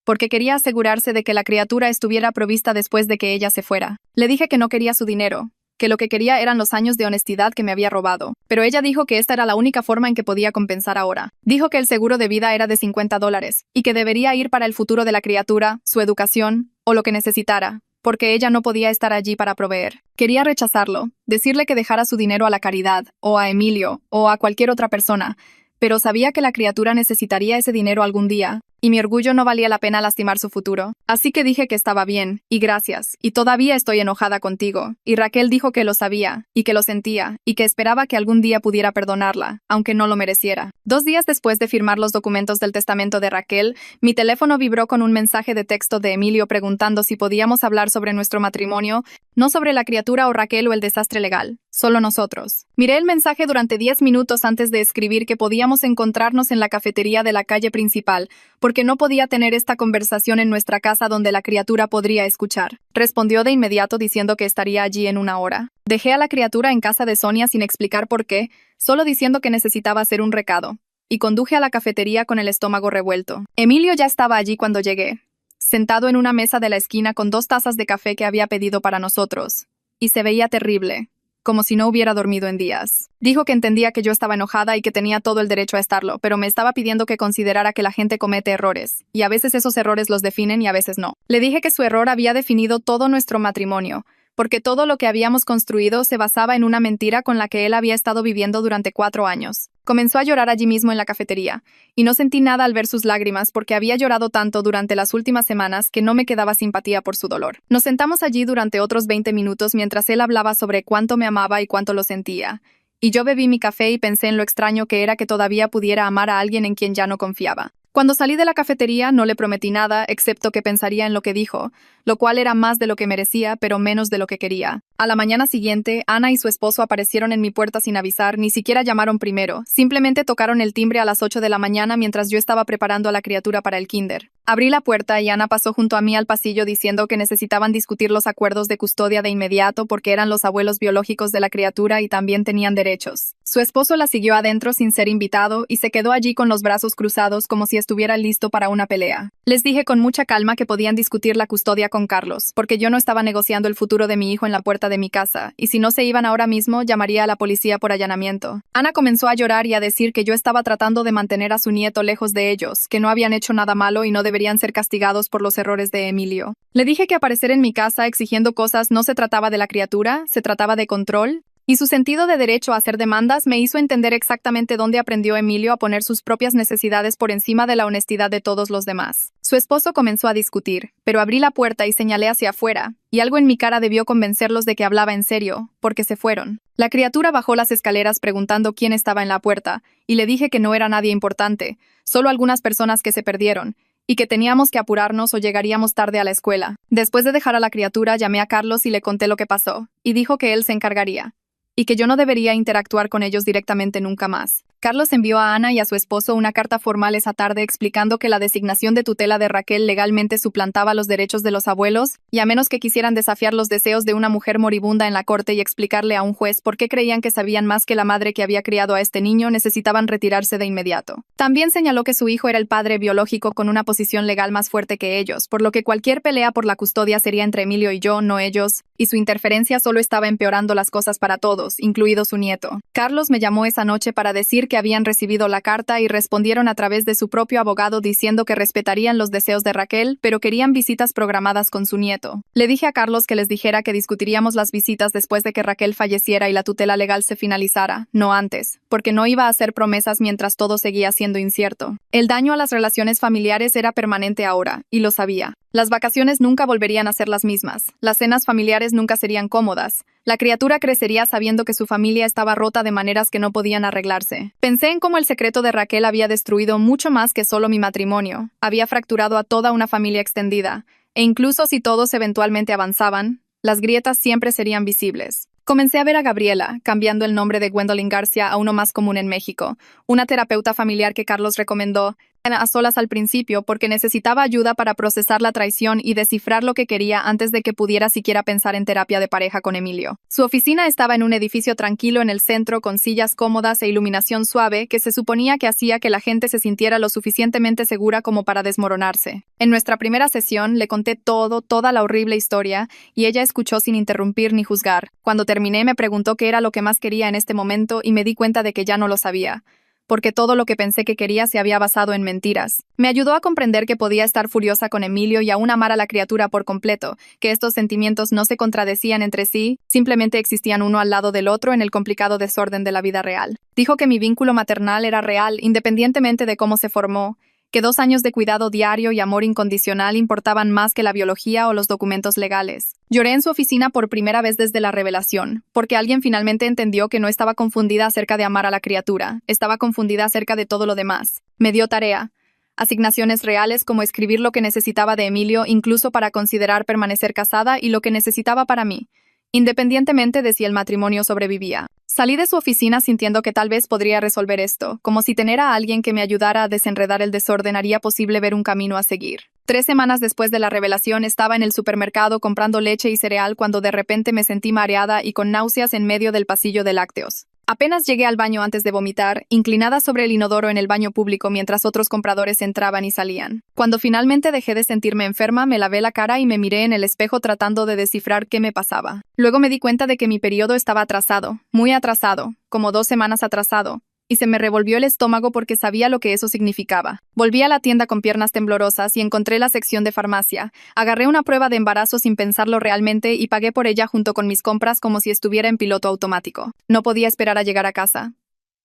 porque quería asegurarse de que la criatura estuviera provista después de que ella se fuera. Le dije que no quería su dinero, que lo que quería eran los años de honestidad que me había robado, pero ella dijo que esta era la única forma en que podía compensar ahora. Dijo que el seguro de vida era de $50 y que debería ir para el futuro de la criatura, su educación, o lo que necesitara, porque ella no podía estar allí para proveer. Quería rechazarlo, decirle que dejara su dinero a la caridad, o a Emilio, o a cualquier otra persona, pero sabía que la criatura necesitaría ese dinero algún día, y mi orgullo no valía la pena lastimar su futuro. Así que dije que estaba bien, y gracias, y todavía estoy enojada contigo. Y Raquel dijo que lo sabía, y que lo sentía, y que esperaba que algún día pudiera perdonarla, aunque no lo mereciera. 2 días después de firmar los documentos del testamento de Raquel, mi teléfono vibró con un mensaje de texto de Emilio preguntando si podíamos hablar sobre nuestro matrimonio, no sobre la criatura o Raquel o el desastre legal, solo nosotros. Miré el mensaje durante 10 minutos antes de escribir que podíamos encontrarnos en la cafetería de la calle principal, porque no podía tener esta conversación en nuestra casa donde la criatura podría escuchar. Respondió de inmediato diciendo que estaría allí en 1 hora. Dejé a la criatura en casa de Sonia sin explicar por qué, solo diciendo que necesitaba hacer un recado, y conduje a la cafetería con el estómago revuelto. Emilio ya estaba allí cuando llegué, sentado en una mesa de la esquina con 2 tazas de café que había pedido para nosotros, y se veía terrible, como si no hubiera dormido en días. Dijo que entendía que yo estaba enojada y que tenía todo el derecho a estarlo, pero me estaba pidiendo que considerara que la gente comete errores, y a veces esos errores los definen y a veces no. Le dije que su error había definido todo nuestro matrimonio, porque todo lo que habíamos construido se basaba en una mentira con la que él había estado viviendo durante 4 años. Comenzó a llorar allí mismo en la cafetería, y no sentí nada al ver sus lágrimas porque había llorado tanto durante las últimas semanas que no me quedaba simpatía por su dolor. Nos sentamos allí durante otros 20 minutos mientras él hablaba sobre cuánto me amaba y cuánto lo sentía. Y yo bebí mi café y pensé en lo extraño que era que todavía pudiera amar a alguien en quien ya no confiaba. Cuando salí de la cafetería no le prometí nada, excepto que pensaría en lo que dijo, lo cual era más de lo que merecía, pero menos de lo que quería. A la mañana siguiente, Ana y su esposo aparecieron en mi puerta sin avisar, ni siquiera llamaron primero, simplemente tocaron el timbre a las 8 de la mañana mientras yo estaba preparando a la criatura para el kinder. Abrí la puerta y Ana pasó junto a mí al pasillo diciendo que necesitaban discutir los acuerdos de custodia de inmediato porque eran los abuelos biológicos de la criatura y también tenían derechos. Su esposo la siguió adentro sin ser invitado y se quedó allí con los brazos cruzados como si estuviera listo para una pelea. Les dije con mucha calma que podían discutir la custodia con Carlos, porque yo no estaba negociando el futuro de mi hijo en la puerta de mi casa, y si no se iban ahora mismo, llamaría a la policía por allanamiento. Ana comenzó a llorar y a decir que yo estaba tratando de mantener a su nieto lejos de ellos, que no habían hecho nada malo y no deberían ser castigados por los errores de Emilio. Le dije que aparecer en mi casa exigiendo cosas no se trataba de la criatura, se trataba de control, y su sentido de derecho a hacer demandas me hizo entender exactamente dónde aprendió Emilio a poner sus propias necesidades por encima de la honestidad de todos los demás. Su esposo comenzó a discutir, pero abrí la puerta y señalé hacia afuera, y algo en mi cara debió convencerlos de que hablaba en serio, porque se fueron. La criatura bajó las escaleras preguntando quién estaba en la puerta, y le dije que no era nadie importante, solo algunas personas que se perdieron, y que teníamos que apurarnos o llegaríamos tarde a la escuela. Después de dejar a la criatura, llamé a Carlos y le conté lo que pasó, y dijo que él se encargaría, y que yo no debería interactuar con ellos directamente nunca más. Carlos envió a Ana y a su esposo una carta formal esa tarde explicando que la designación de tutela de Raquel legalmente suplantaba los derechos de los abuelos, y a menos que quisieran desafiar los deseos de una mujer moribunda en la corte y explicarle a un juez por qué creían que sabían más que la madre que había criado a este niño, necesitaban retirarse de inmediato. También señaló que su hijo era el padre biológico con una posición legal más fuerte que ellos, por lo que cualquier pelea por la custodia sería entre Emilio y yo, no ellos, y su interferencia solo estaba empeorando las cosas para todos, incluido su nieto. Carlos me llamó esa noche para decir que habían recibido la carta y respondieron a través de su propio abogado diciendo que respetarían los deseos de Raquel, pero querían visitas programadas con su nieto. Le dije a Carlos que les dijera que discutiríamos las visitas después de que Raquel falleciera y la tutela legal se finalizara, no antes, porque no iba a hacer promesas mientras todo seguía siendo incierto. El daño a las relaciones familiares era permanente ahora, y lo sabía. Las vacaciones nunca volverían a ser las mismas. Las cenas familiares nunca serían cómodas. La criatura crecería sabiendo que su familia estaba rota de maneras que no podían arreglarse. Pensé en cómo el secreto de Raquel había destruido mucho más que solo mi matrimonio. Había fracturado a toda una familia extendida. E incluso si todos eventualmente avanzaban, las grietas siempre serían visibles. Comencé a ver a Gabriela, cambiando el nombre de Gwendolyn Garcia a uno más común en México, una terapeuta familiar que Carlos recomendó a solas al principio porque necesitaba ayuda para procesar la traición y descifrar lo que quería antes de que pudiera siquiera pensar en terapia de pareja con Emilio. Su oficina estaba en un edificio tranquilo en el centro con sillas cómodas e iluminación suave que se suponía que hacía que la gente se sintiera lo suficientemente segura como para desmoronarse. En nuestra primera sesión le conté toda la horrible historia y ella escuchó sin interrumpir ni juzgar. Cuando terminé me preguntó qué era lo que más quería en este momento y me di cuenta de que ya no lo sabía, porque todo lo que pensé que quería se había basado en mentiras. Me ayudó a comprender que podía estar furiosa con Emilio y aún amar a la criatura por completo, que estos sentimientos no se contradecían entre sí, simplemente existían uno al lado del otro en el complicado desorden de la vida real. Dijo que mi vínculo maternal era real, independientemente de cómo se formó, que 2 años de cuidado diario y amor incondicional importaban más que la biología o los documentos legales. Lloré en su oficina por primera vez desde la revelación, porque alguien finalmente entendió que no estaba confundida acerca de amar a la criatura, estaba confundida acerca de todo lo demás. Me dio tarea, asignaciones reales como escribir lo que necesitaba de Emilio incluso para considerar permanecer casada y lo que necesitaba para mí, independientemente de si el matrimonio sobrevivía. Salí de su oficina sintiendo que tal vez podría resolver esto, como si tener a alguien que me ayudara a desenredar el desorden haría posible ver un camino a seguir. 3 semanas después de la revelación estaba en el supermercado comprando leche y cereal cuando de repente me sentí mareada y con náuseas en medio del pasillo de lácteos. Apenas llegué al baño antes de vomitar, inclinada sobre el inodoro en el baño público mientras otros compradores entraban y salían. Cuando finalmente dejé de sentirme enferma, me lavé la cara y me miré en el espejo tratando de descifrar qué me pasaba. Luego me di cuenta de que mi periodo estaba atrasado, muy atrasado, como 2 semanas atrasado, y se me revolvió el estómago porque sabía lo que eso significaba. Volví a la tienda con piernas temblorosas y encontré la sección de farmacia. Agarré una prueba de embarazo sin pensarlo realmente y pagué por ella junto con mis compras como si estuviera en piloto automático. No podía esperar a llegar a casa.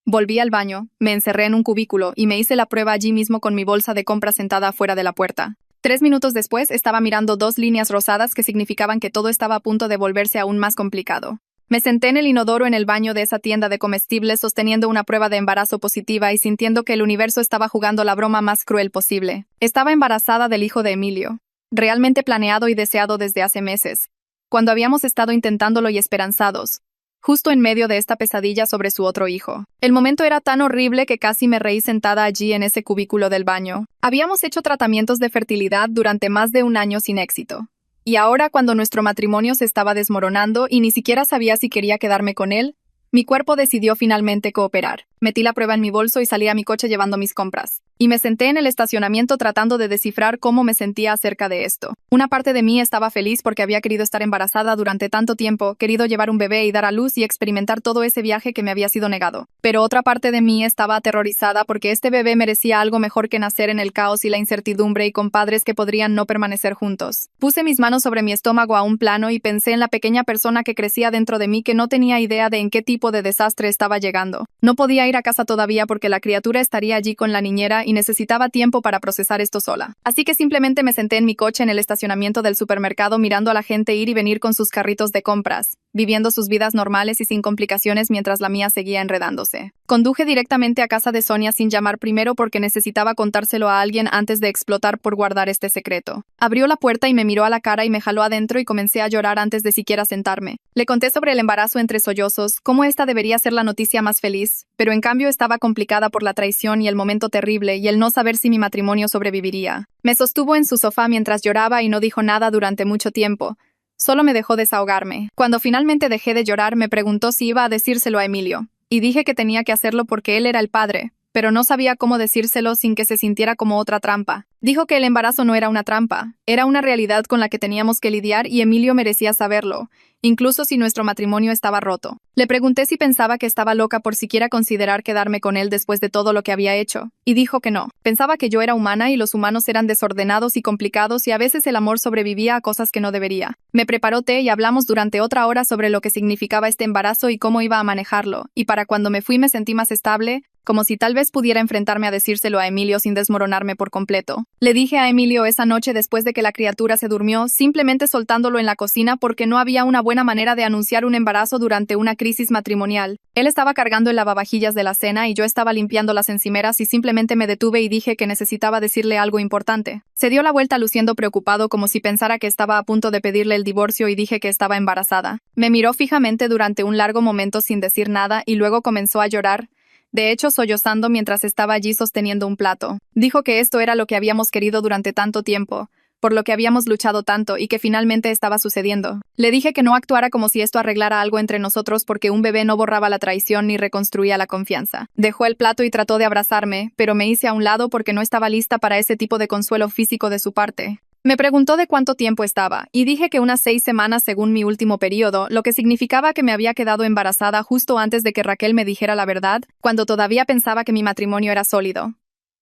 Volví al baño, me encerré en un cubículo y me hice la prueba allí mismo con mi bolsa de compras sentada afuera de la puerta. 3 minutos después estaba mirando 2 líneas rosadas que significaban que todo estaba a punto de volverse aún más complicado. Me senté en el inodoro en el baño de esa tienda de comestibles sosteniendo una prueba de embarazo positiva y sintiendo que el universo estaba jugando la broma más cruel posible. Estaba embarazada del hijo de Emilio, realmente planeado y deseado desde hace meses, cuando habíamos estado intentándolo y esperanzados, justo en medio de esta pesadilla sobre su otro hijo. El momento era tan horrible que casi me reí sentada allí en ese cubículo del baño. Habíamos hecho tratamientos de fertilidad durante más de 1 año sin éxito. Y ahora, cuando nuestro matrimonio se estaba desmoronando y ni siquiera sabía si quería quedarme con él, mi cuerpo decidió finalmente cooperar. Metí la prueba en mi bolso y salí a mi coche llevando mis compras. Y me senté en el estacionamiento tratando de descifrar cómo me sentía acerca de esto. Una parte de mí estaba feliz porque había querido estar embarazada durante tanto tiempo, querido llevar un bebé y dar a luz y experimentar todo ese viaje que me había sido negado. Pero otra parte de mí estaba aterrorizada porque este bebé merecía algo mejor que nacer en el caos y la incertidumbre y con padres que podrían no permanecer juntos. Puse mis manos sobre mi estómago a un plano y pensé en la pequeña persona que crecía dentro de mí que no tenía idea de en qué tipo de desastre estaba llegando. No podía ir a casa todavía porque la criatura estaría allí con la niñera y necesitaba tiempo para procesar esto sola. Así que simplemente me senté en mi coche en el estacionamiento del supermercado mirando a la gente ir y venir con sus carritos de compras, viviendo sus vidas normales y sin complicaciones mientras la mía seguía enredándose. Conduje directamente a casa de Sonia sin llamar primero porque necesitaba contárselo a alguien antes de explotar por guardar este secreto. Abrió la puerta y me miró a la cara y me jaló adentro y comencé a llorar antes de siquiera sentarme. Le conté sobre el embarazo entre sollozos, cómo esta debería ser la noticia más feliz, pero en cambio estaba complicada por la traición y el momento terrible y el no saber si mi matrimonio sobreviviría. Me sostuvo en su sofá mientras lloraba y no dijo nada durante mucho tiempo. Solo me dejó desahogarme. Cuando finalmente dejé de llorar, me preguntó si iba a decírselo a Emilio, y dije que tenía que hacerlo porque él era el padre, pero no sabía cómo decírselo sin que se sintiera como otra trampa. Dijo que el embarazo no era una trampa, era una realidad con la que teníamos que lidiar y Emilio merecía saberlo, incluso si nuestro matrimonio estaba roto. Le pregunté si pensaba que estaba loca por siquiera considerar quedarme con él después de todo lo que había hecho, y dijo que no. Pensaba que yo era humana y los humanos eran desordenados y complicados y a veces el amor sobrevivía a cosas que no debería. Me preparó té y hablamos durante otra hora sobre lo que significaba este embarazo y cómo iba a manejarlo, y para cuando me fui me sentí más estable, como si tal vez pudiera enfrentarme a decírselo a Emilio sin desmoronarme por completo. Le dije a Emilio esa noche después de que la criatura se durmió, simplemente soltándolo en la cocina porque no había una buena manera de anunciar un embarazo durante una crisis matrimonial. Él estaba cargando el lavavajillas de la cena y yo estaba limpiando las encimeras y simplemente me detuve y dije que necesitaba decirle algo importante. Se dio la vuelta luciendo preocupado como si pensara que estaba a punto de pedirle el divorcio y dije que estaba embarazada. Me miró fijamente durante un largo momento sin decir nada y luego comenzó a llorar, de hecho sollozando mientras estaba allí sosteniendo un plato. Dijo que esto era lo que habíamos querido durante tanto tiempo, por lo que habíamos luchado tanto y que finalmente estaba sucediendo. Le dije que no actuara como si esto arreglara algo entre nosotros porque un bebé no borraba la traición ni reconstruía la confianza. Dejó el plato y trató de abrazarme, pero me hice a un lado porque no estaba lista para ese tipo de consuelo físico de su parte. Me preguntó de cuánto tiempo estaba, y dije que unas 6 semanas según mi último periodo, lo que significaba que me había quedado embarazada justo antes de que Raquel me dijera la verdad, cuando todavía pensaba que mi matrimonio era sólido.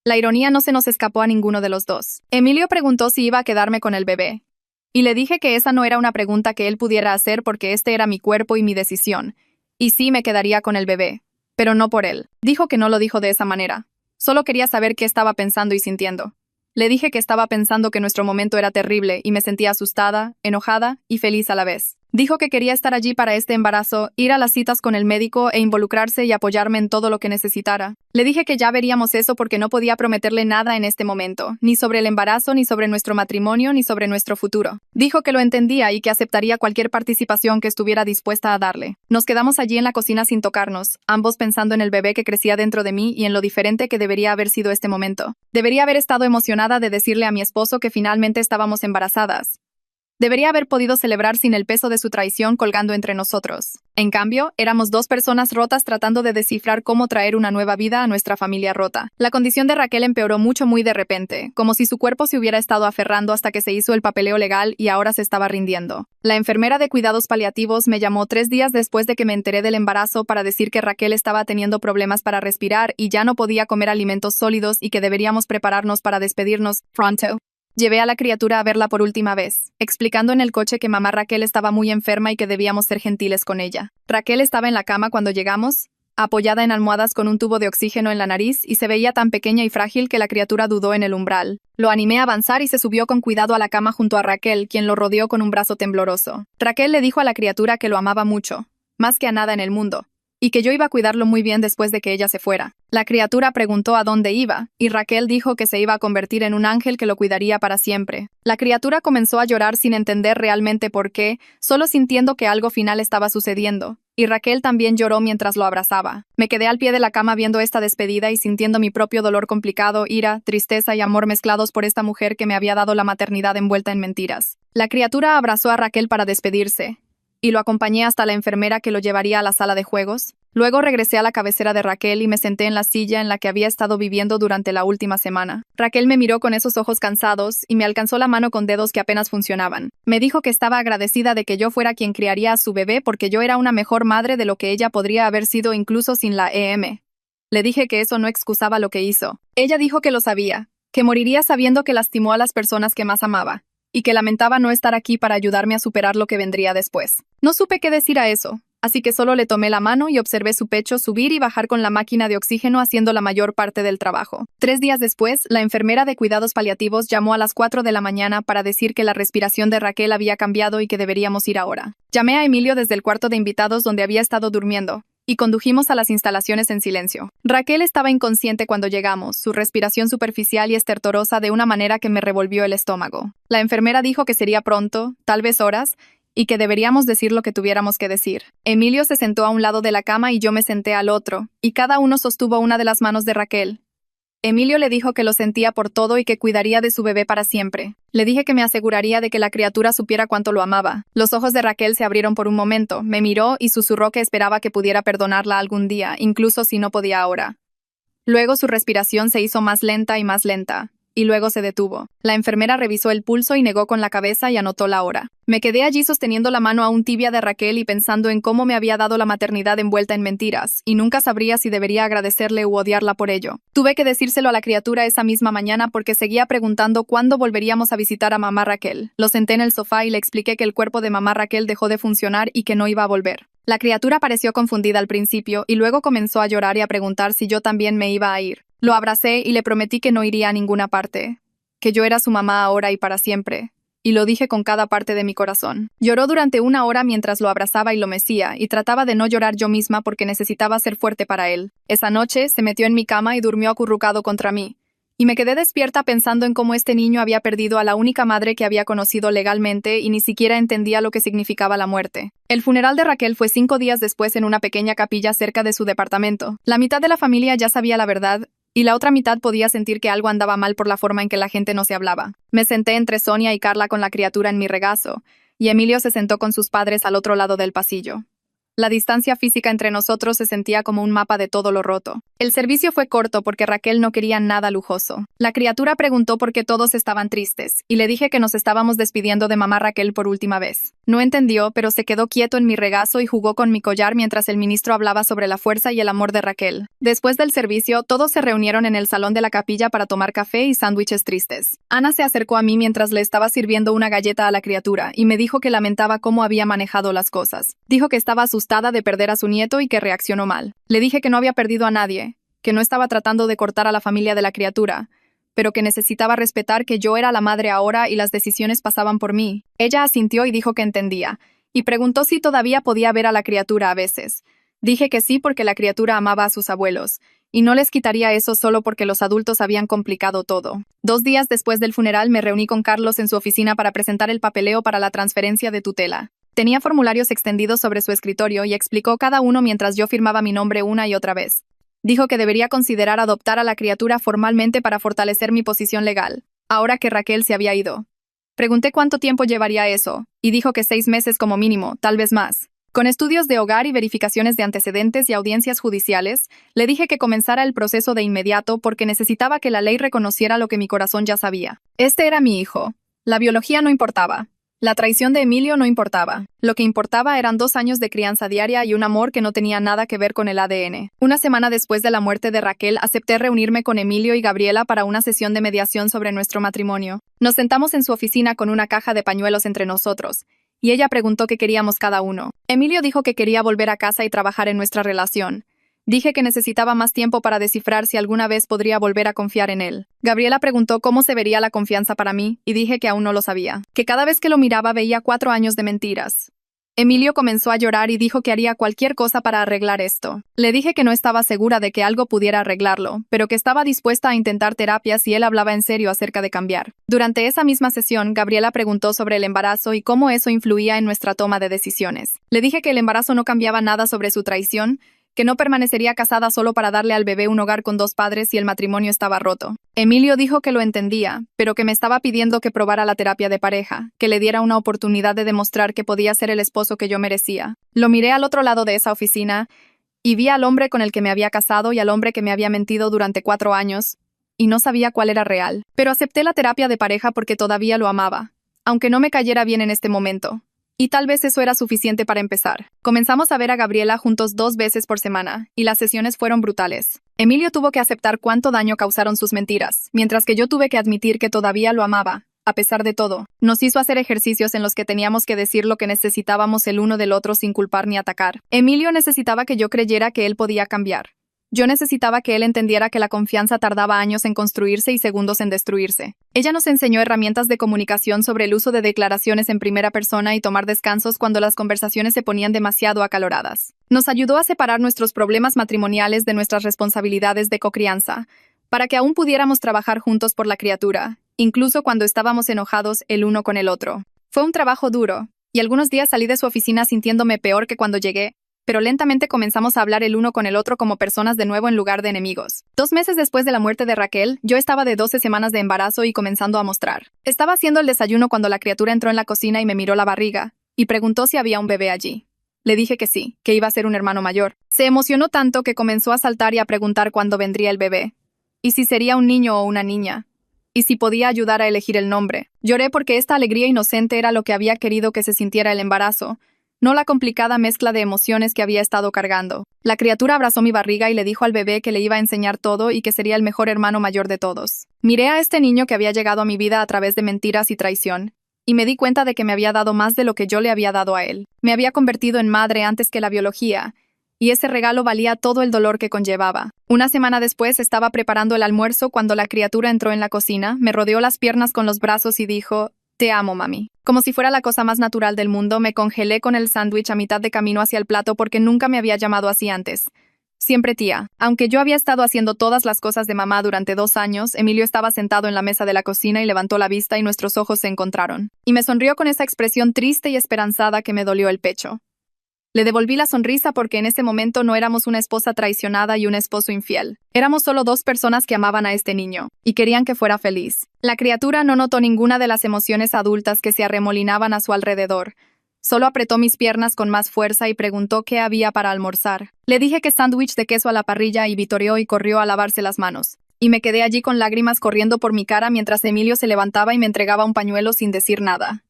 La ironía no se nos escapó a ninguno de los dos. Emilio preguntó si iba a quedarme con el bebé. Y le dije que esa no era una pregunta que él pudiera hacer porque este era mi cuerpo y mi decisión. Y sí me quedaría con el bebé. Pero no por él. Dijo que no lo dijo de esa manera. Solo quería saber qué estaba pensando y sintiendo. Le dije que estaba pensando que nuestro momento era terrible y me sentía asustada, enojada y feliz a la vez. Dijo que quería estar allí para este embarazo, ir a las citas con el médico e involucrarse y apoyarme en todo lo que necesitara. Le dije que ya veríamos eso porque no podía prometerle nada en este momento, ni sobre el embarazo, ni sobre nuestro matrimonio, ni sobre nuestro futuro. Dijo que lo entendía y que aceptaría cualquier participación que estuviera dispuesta a darle. Nos quedamos allí en la cocina sin tocarnos, ambos pensando en el bebé que crecía dentro de mí y en lo diferente que debería haber sido este momento. Debería haber estado emocionada de decirle a mi esposo que finalmente estábamos embarazadas. Debería haber podido celebrar sin el peso de su traición colgando entre nosotros. En cambio, éramos dos personas rotas tratando de descifrar cómo traer una nueva vida a nuestra familia rota. La condición de Raquel empeoró mucho muy de repente, como si su cuerpo se hubiera estado aferrando hasta que se hizo el papeleo legal y ahora se estaba rindiendo. La enfermera de cuidados paliativos me llamó 3 días después de que me enteré del embarazo para decir que Raquel estaba teniendo problemas para respirar y ya no podía comer alimentos sólidos y que deberíamos prepararnos para despedirnos pronto. Llevé a la criatura a verla por última vez, explicando en el coche que mamá Raquel estaba muy enferma y que debíamos ser gentiles con ella. Raquel estaba en la cama cuando llegamos, apoyada en almohadas con un tubo de oxígeno en la nariz y se veía tan pequeña y frágil que la criatura dudó en el umbral. Lo animé a avanzar y se subió con cuidado a la cama junto a Raquel, quien lo rodeó con un brazo tembloroso. Raquel le dijo a la criatura que lo amaba mucho, más que a nada en el mundo, y que yo iba a cuidarlo muy bien después de que ella se fuera. La criatura preguntó a dónde iba, y Raquel dijo que se iba a convertir en un ángel que lo cuidaría para siempre. La criatura comenzó a llorar sin entender realmente por qué, solo sintiendo que algo final estaba sucediendo, y Raquel también lloró mientras lo abrazaba. Me quedé al pie de la cama viendo esta despedida y sintiendo mi propio dolor complicado, ira, tristeza y amor mezclados por esta mujer que me había dado la maternidad envuelta en mentiras. La criatura abrazó a Raquel para despedirse, y lo acompañé hasta la enfermera que lo llevaría a la sala de juegos. Luego regresé a la cabecera de Raquel y me senté en la silla en la que había estado viviendo durante la última semana. Raquel me miró con esos ojos cansados y me alcanzó la mano con dedos que apenas funcionaban. Me dijo que estaba agradecida de que yo fuera quien criaría a su bebé porque yo era una mejor madre de lo que ella podría haber sido incluso sin la EM. Le dije que eso no excusaba lo que hizo. Ella dijo que lo sabía, que moriría sabiendo que lastimó a las personas que más amaba, y que lamentaba no estar aquí para ayudarme a superar lo que vendría después. No supe qué decir a eso, así que solo le tomé la mano y observé su pecho subir y bajar con la máquina de oxígeno haciendo la mayor parte del trabajo. 3 días después, la enfermera de cuidados paliativos llamó a las 4 de la mañana para decir que la respiración de Raquel había cambiado y que deberíamos ir ahora. Llamé a Emilio desde el cuarto de invitados donde había estado durmiendo, y condujimos a las instalaciones en silencio. Raquel estaba inconsciente cuando llegamos, su respiración superficial y estertorosa de una manera que me revolvió el estómago. La enfermera dijo que sería pronto, tal vez horas, y que deberíamos decir lo que tuviéramos que decir. Emilio se sentó a un lado de la cama y yo me senté al otro, y cada uno sostuvo una de las manos de Raquel. Emilio le dijo que lo sentía por todo y que cuidaría de su bebé para siempre. Le dije que me aseguraría de que la criatura supiera cuánto lo amaba. Los ojos de Raquel se abrieron por un momento, me miró y susurró que esperaba que pudiera perdonarla algún día, incluso si no podía ahora. Luego su respiración se hizo más lenta y más lenta, y luego se detuvo. La enfermera revisó el pulso y negó con la cabeza y anotó la hora. Me quedé allí sosteniendo la mano aún tibia de Raquel y pensando en cómo me había dado la maternidad envuelta en mentiras, y nunca sabría si debería agradecerle u odiarla por ello. Tuve que decírselo a la criatura esa misma mañana porque seguía preguntando cuándo volveríamos a visitar a mamá Raquel. Lo senté en el sofá y le expliqué que el cuerpo de mamá Raquel dejó de funcionar y que no iba a volver. La criatura pareció confundida al principio y luego comenzó a llorar y a preguntar si yo también me iba a ir. Lo abracé y le prometí que no iría a ninguna parte, que yo era su mamá ahora y para siempre, y lo dije con cada parte de mi corazón. Lloró durante 1 hora mientras lo abrazaba y lo mecía, y trataba de no llorar yo misma porque necesitaba ser fuerte para él. Esa noche se metió en mi cama y durmió acurrucado contra mí. Y me quedé despierta pensando en cómo este niño había perdido a la única madre que había conocido legalmente y ni siquiera entendía lo que significaba la muerte. El funeral de Raquel fue 5 días después en una pequeña capilla cerca de su departamento. La mitad de la familia ya sabía la verdad, y la otra mitad podía sentir que algo andaba mal por la forma en que la gente no se hablaba. Me senté entre Sonia y Carla con la criatura en mi regazo, y Emilio se sentó con sus padres al otro lado del pasillo. La distancia física entre nosotros se sentía como un mapa de todo lo roto. El servicio fue corto porque Raquel no quería nada lujoso. La criatura preguntó por qué todos estaban tristes, y le dije que nos estábamos despidiendo de mamá Raquel por última vez. No entendió, pero se quedó quieto en mi regazo y jugó con mi collar mientras el ministro hablaba sobre la fuerza y el amor de Raquel. Después del servicio, todos se reunieron en el salón de la capilla para tomar café y sándwiches tristes. Ana se acercó a mí mientras le estaba sirviendo una galleta a la criatura y me dijo que lamentaba cómo había manejado las cosas. Dijo que estaba asustada de perder a su nieto y que reaccionó mal. Le dije que no había perdido a nadie, que no estaba tratando de cortar a la familia de la criatura, pero que necesitaba respetar que yo era la madre ahora y las decisiones pasaban por mí. Ella asintió y dijo que entendía, y preguntó si todavía podía ver a la criatura a veces. Dije que sí porque la criatura amaba a sus abuelos, y no les quitaría eso solo porque los adultos habían complicado todo. 2 días después del funeral me reuní con Carlos en su oficina para presentar el papeleo para la transferencia de tutela. Tenía formularios extendidos sobre su escritorio y explicó cada uno mientras yo firmaba mi nombre una y otra vez. Dijo que debería considerar adoptar a la criatura formalmente para fortalecer mi posición legal, ahora que Raquel se había ido. Pregunté cuánto tiempo llevaría eso, y dijo que 6 meses como mínimo, tal vez más. Con estudios de hogar y verificaciones de antecedentes y audiencias judiciales, le dije que comenzara el proceso de inmediato porque necesitaba que la ley reconociera lo que mi corazón ya sabía. Este era mi hijo. La biología no importaba. La traición de Emilio no importaba. Lo que importaba eran 2 años de crianza diaria y un amor que no tenía nada que ver con el ADN. Una semana después de la muerte de Raquel, acepté reunirme con Emilio y Gabriela para una sesión de mediación sobre nuestro matrimonio. Nos sentamos en su oficina con una caja de pañuelos entre nosotros, y ella preguntó qué queríamos cada uno. Emilio dijo que quería volver a casa y trabajar en nuestra relación. Dije que necesitaba más tiempo para descifrar si alguna vez podría volver a confiar en él. Gabriela preguntó cómo se vería la confianza para mí, y dije que aún no lo sabía. Que cada vez que lo miraba veía 4 años de mentiras. Emilio comenzó a llorar y dijo que haría cualquier cosa para arreglar esto. Le dije que no estaba segura de que algo pudiera arreglarlo, pero que estaba dispuesta a intentar terapia si él hablaba en serio acerca de cambiar. Durante esa misma sesión, Gabriela preguntó sobre el embarazo y cómo eso influía en nuestra toma de decisiones. Le dije que el embarazo no cambiaba nada sobre su traición, que no permanecería casada solo para darle al bebé un hogar con 2 padres si el matrimonio estaba roto. Emilio dijo que lo entendía, pero que me estaba pidiendo que probara la terapia de pareja, que le diera una oportunidad de demostrar que podía ser el esposo que yo merecía. Lo miré al otro lado de esa oficina y vi al hombre con el que me había casado y al hombre que me había mentido durante 4 años, y no sabía cuál era real. Pero acepté la terapia de pareja porque todavía lo amaba, aunque no me cayera bien en este momento. Y tal vez eso era suficiente para empezar. Comenzamos a ver a Gabriela juntos 2 veces por semana, y las sesiones fueron brutales. Emilio tuvo que aceptar cuánto daño causaron sus mentiras, mientras que yo tuve que admitir que todavía lo amaba, a pesar de todo. Nos hizo hacer ejercicios en los que teníamos que decir lo que necesitábamos el uno del otro sin culpar ni atacar. Emilio necesitaba que yo creyera que él podía cambiar. Yo necesitaba que él entendiera que la confianza tardaba años en construirse y segundos en destruirse. Ella nos enseñó herramientas de comunicación sobre el uso de declaraciones en primera persona y tomar descansos cuando las conversaciones se ponían demasiado acaloradas. Nos ayudó a separar nuestros problemas matrimoniales de nuestras responsabilidades de cocrianza, para que aún pudiéramos trabajar juntos por la criatura, incluso cuando estábamos enojados el uno con el otro. Fue un trabajo duro, y algunos días salí de su oficina sintiéndome peor que cuando llegué, pero lentamente comenzamos a hablar el uno con el otro como personas de nuevo en lugar de enemigos. 2 meses después de la muerte de Raquel, yo estaba de 12 semanas de embarazo y comenzando a mostrar. Estaba haciendo el desayuno cuando la criatura entró en la cocina y me miró la barriga, y preguntó si había un bebé allí. Le dije que sí, que iba a ser un hermano mayor. Se emocionó tanto que comenzó a saltar y a preguntar cuándo vendría el bebé, y si sería un niño o una niña. y si podía ayudar a elegir el nombre. Lloré porque esta alegría inocente era lo que había querido que se sintiera el embarazo, no la complicada mezcla de emociones que había estado cargando. La criatura abrazó mi barriga y le dijo al bebé que le iba a enseñar todo y que sería el mejor hermano mayor de todos. Miré a este niño que había llegado a mi vida a través de mentiras y traición, y me di cuenta de que me había dado más de lo que yo le había dado a él. Me había convertido en madre antes que la biología, y ese regalo valía todo el dolor que conllevaba. Una semana después estaba preparando el almuerzo cuando la criatura entró en la cocina, me rodeó las piernas con los brazos y dijo: «Te amo, mami». Como si fuera la cosa más natural del mundo, me congelé con el sándwich a mitad de camino hacia el plato porque nunca me había llamado así antes. Siempre tía. Aunque yo había estado haciendo todas las cosas de mamá durante 2 años, Emilio estaba sentado en la mesa de la cocina y levantó la vista y nuestros ojos se encontraron. Y me sonrió con esa expresión triste y esperanzada que me dolió el pecho. Le devolví la sonrisa porque en ese momento no éramos una esposa traicionada y un esposo infiel. Éramos solo 2 personas que amaban a este niño y querían que fuera feliz. La criatura no notó ninguna de las emociones adultas que se arremolinaban a su alrededor. Solo apretó mis piernas con más fuerza y preguntó qué había para almorzar. Le dije que sándwich de queso a la parrilla y vitoreó y corrió a lavarse las manos. Y me quedé allí con lágrimas corriendo por mi cara mientras Emilio se levantaba y me entregaba un pañuelo sin decir nada.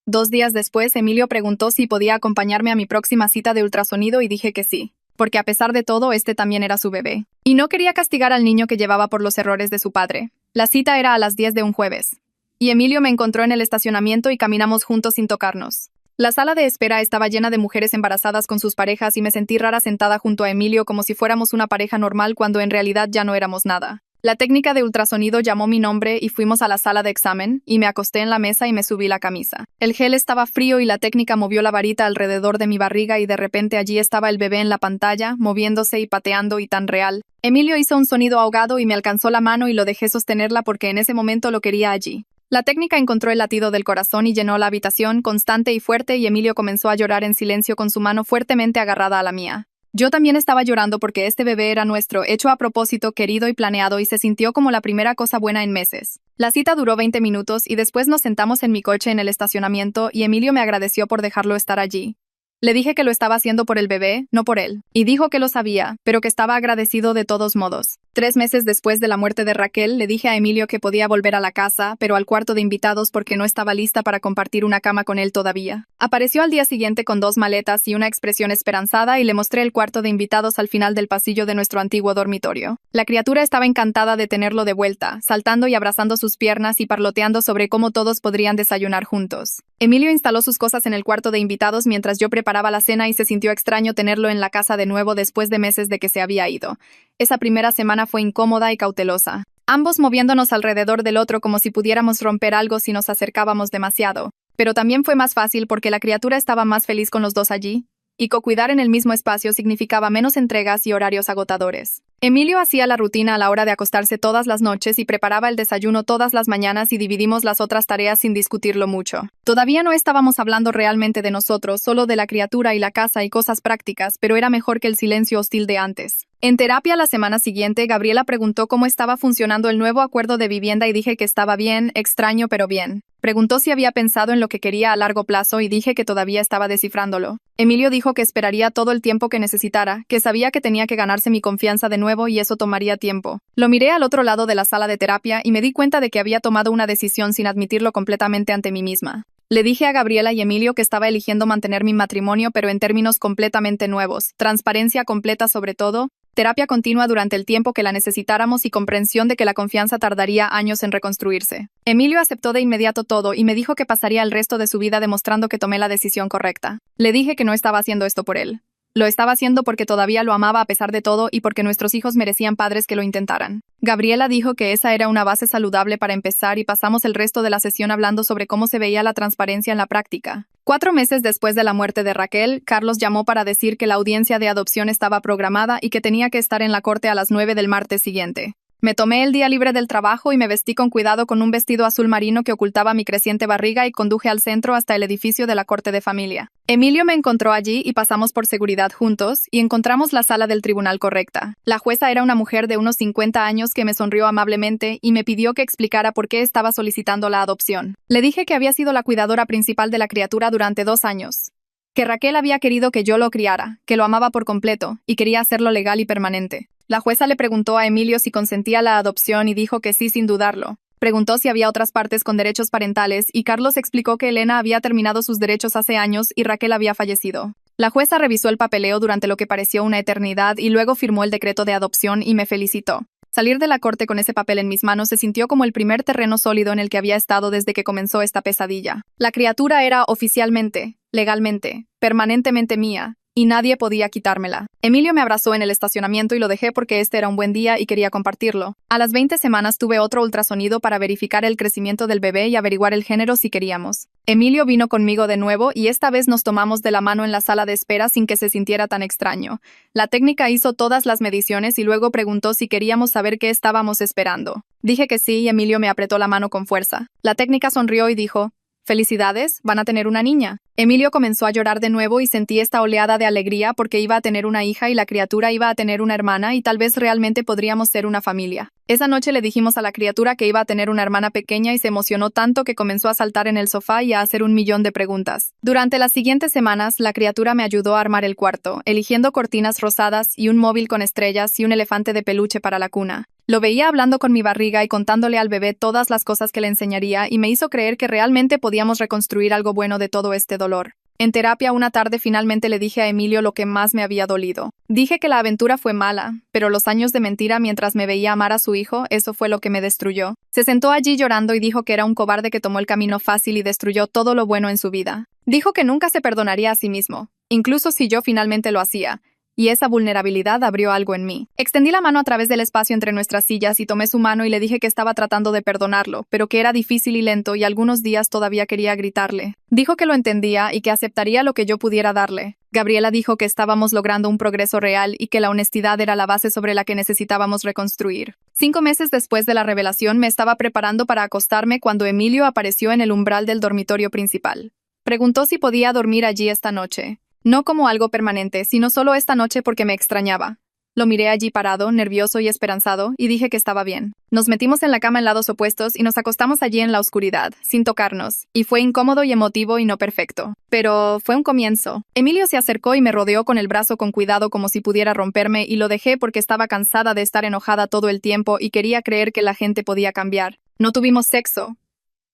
2 días después, Emilio preguntó si podía acompañarme a mi próxima cita de ultrasonido y dije que sí, porque a pesar de todo, este también era su bebé. Y no quería castigar al niño que llevaba por los errores de su padre. La cita era a las 10 de un jueves. Y Emilio me encontró en el estacionamiento y caminamos juntos sin tocarnos. La sala de espera estaba llena de mujeres embarazadas con sus parejas y me sentí rara sentada junto a Emilio como si fuéramos una pareja normal cuando en realidad ya no éramos nada. La técnica de ultrasonido llamó mi nombre y fuimos a la sala de examen, y me acosté en la mesa y me subí la camisa. El gel estaba frío y la técnica movió la varita alrededor de mi barriga y de repente allí estaba el bebé en la pantalla, moviéndose y pateando y tan real. Emilio hizo un sonido ahogado y me alcanzó la mano y lo dejé sostenerla porque en ese momento lo quería allí. La técnica encontró el latido del corazón y llenó la habitación, constante y fuerte, y Emilio comenzó a llorar en silencio con su mano fuertemente agarrada a la mía. Yo también estaba llorando porque este bebé era nuestro, hecho a propósito, querido y planeado, y se sintió como la primera cosa buena en meses. La cita duró 20 minutos y después nos sentamos en mi coche en el estacionamiento y Emilio me agradeció por dejarlo estar allí. Le dije que lo estaba haciendo por el bebé, no por él. Y dijo que lo sabía, pero que estaba agradecido de todos modos. 3 meses después de la muerte de Raquel, le dije a Emilio que podía volver a la casa, pero al cuarto de invitados porque no estaba lista para compartir una cama con él todavía. Apareció al día siguiente con 2 maletas y una expresión esperanzada y le mostré el cuarto de invitados al final del pasillo de nuestro antiguo dormitorio. La criatura estaba encantada de tenerlo de vuelta, saltando y abrazando sus piernas y parloteando sobre cómo todos podrían desayunar juntos. Emilio instaló sus cosas en el cuarto de invitados mientras yo preparaba la cena y se sintió extraño tenerlo en la casa de nuevo después de meses de que se había ido. Esa primera semana fue incómoda y cautelosa. Ambos moviéndonos alrededor del otro como si pudiéramos romper algo si nos acercábamos demasiado. Pero también fue más fácil porque la criatura estaba más feliz con los 2 allí, y co-cuidar en el mismo espacio significaba menos entregas y horarios agotadores. Emilio hacía la rutina a la hora de acostarse todas las noches y preparaba el desayuno todas las mañanas y dividimos las otras tareas sin discutirlo mucho. Todavía no estábamos hablando realmente de nosotros, solo de la criatura y la casa y cosas prácticas, pero era mejor que el silencio hostil de antes. En terapia la semana siguiente, Gabriela preguntó cómo estaba funcionando el nuevo acuerdo de vivienda y dije que estaba bien, extraño pero bien. Preguntó si había pensado en lo que quería a largo plazo y dije que todavía estaba descifrándolo. Emilio dijo que esperaría todo el tiempo que necesitara, que sabía que tenía que ganarse mi confianza de nuevo y eso tomaría tiempo. Lo miré al otro lado de la sala de terapia y me di cuenta de que había tomado una decisión sin admitirlo completamente ante mí misma. Le dije a Gabriela y Emilio que estaba eligiendo mantener mi matrimonio pero en términos completamente nuevos, transparencia completa sobre todo, terapia continua durante el tiempo que la necesitáramos y comprensión de que la confianza tardaría años en reconstruirse. Emilio aceptó de inmediato todo y me dijo que pasaría el resto de su vida demostrando que tomé la decisión correcta. Le dije que no estaba haciendo esto por él. Lo estaba haciendo porque todavía lo amaba a pesar de todo y porque nuestros hijos merecían padres que lo intentaran. Gabriela dijo que esa era una base saludable para empezar y pasamos el resto de la sesión hablando sobre cómo se veía la transparencia en la práctica. 4 meses después de la muerte de Raquel, Carlos llamó para decir que la audiencia de adopción estaba programada y que tenía que estar en la corte a las 9 del martes siguiente. Me tomé el día libre del trabajo y me vestí con cuidado con un vestido azul marino que ocultaba mi creciente barriga y conduje al centro hasta el edificio de la corte de familia. Emilio me encontró allí y pasamos por seguridad juntos y encontramos la sala del tribunal correcta. La jueza era una mujer de unos 50 años que me sonrió amablemente y me pidió que explicara por qué estaba solicitando la adopción. Le dije que había sido la cuidadora principal de la criatura durante 2 años. Que Raquel había querido que yo lo criara, que lo amaba por completo y quería hacerlo legal y permanente. La jueza le preguntó a Emilio si consentía la adopción y dijo que sí sin dudarlo. Preguntó si había otras partes con derechos parentales y Carlos explicó que Elena había terminado sus derechos hace años y Raquel había fallecido. La jueza revisó el papeleo durante lo que pareció una eternidad y luego firmó el decreto de adopción y me felicitó. Salir de la corte con ese papel en mis manos se sintió como el primer terreno sólido en el que había estado desde que comenzó esta pesadilla. La criatura era oficialmente, legalmente, permanentemente mía, y nadie podía quitármela. Emilio me abrazó en el estacionamiento y lo dejé porque este era un buen día y quería compartirlo. A las 20 semanas tuve otro ultrasonido para verificar el crecimiento del bebé y averiguar el género si queríamos. Emilio vino conmigo de nuevo y esta vez nos tomamos de la mano en la sala de espera sin que se sintiera tan extraño. La técnica hizo todas las mediciones y luego preguntó si queríamos saber qué estábamos esperando. Dije que sí y Emilio me apretó la mano con fuerza. La técnica sonrió y dijo: «Felicidades, van a tener una niña». Emilio comenzó a llorar de nuevo y sentí esta oleada de alegría porque iba a tener una hija y la criatura iba a tener una hermana y tal vez realmente podríamos ser una familia. Esa noche le dijimos a la criatura que iba a tener una hermana pequeña y se emocionó tanto que comenzó a saltar en el sofá y a hacer 1.000.000 de preguntas. Durante las siguientes semanas, la criatura me ayudó a armar el cuarto, eligiendo cortinas rosadas y un móvil con estrellas y un elefante de peluche para la cuna. Lo veía hablando con mi barriga y contándole al bebé todas las cosas que le enseñaría y me hizo creer que realmente podíamos reconstruir algo bueno de todo este dolor. En terapia una tarde finalmente le dije a Emilio lo que más me había dolido. Dije que la aventura fue mala, pero los años de mentira mientras me veía amar a su hijo, eso fue lo que me destruyó. Se sentó allí llorando y dijo que era un cobarde que tomó el camino fácil y destruyó todo lo bueno en su vida. Dijo que nunca se perdonaría a sí mismo, incluso si yo finalmente lo hacía. Y esa vulnerabilidad abrió algo en mí. Extendí la mano a través del espacio entre nuestras sillas y tomé su mano y le dije que estaba tratando de perdonarlo, pero que era difícil y lento y algunos días todavía quería gritarle. Dijo que lo entendía y que aceptaría lo que yo pudiera darle. Gabriela dijo que estábamos logrando un progreso real y que la honestidad era la base sobre la que necesitábamos reconstruir. 5 meses después de la revelación me estaba preparando para acostarme cuando Emilio apareció en el umbral del dormitorio principal. Preguntó si podía dormir allí esta noche. No como algo permanente, sino solo esta noche porque me extrañaba. Lo miré allí parado, nervioso y esperanzado, y dije que estaba bien. Nos metimos en la cama en lados opuestos y nos acostamos allí en la oscuridad, sin tocarnos, y fue incómodo y emotivo y no perfecto. Pero fue un comienzo. Emilio se acercó y me rodeó con el brazo con cuidado como si pudiera romperme y lo dejé porque estaba cansada de estar enojada todo el tiempo y quería creer que la gente podía cambiar. No tuvimos sexo.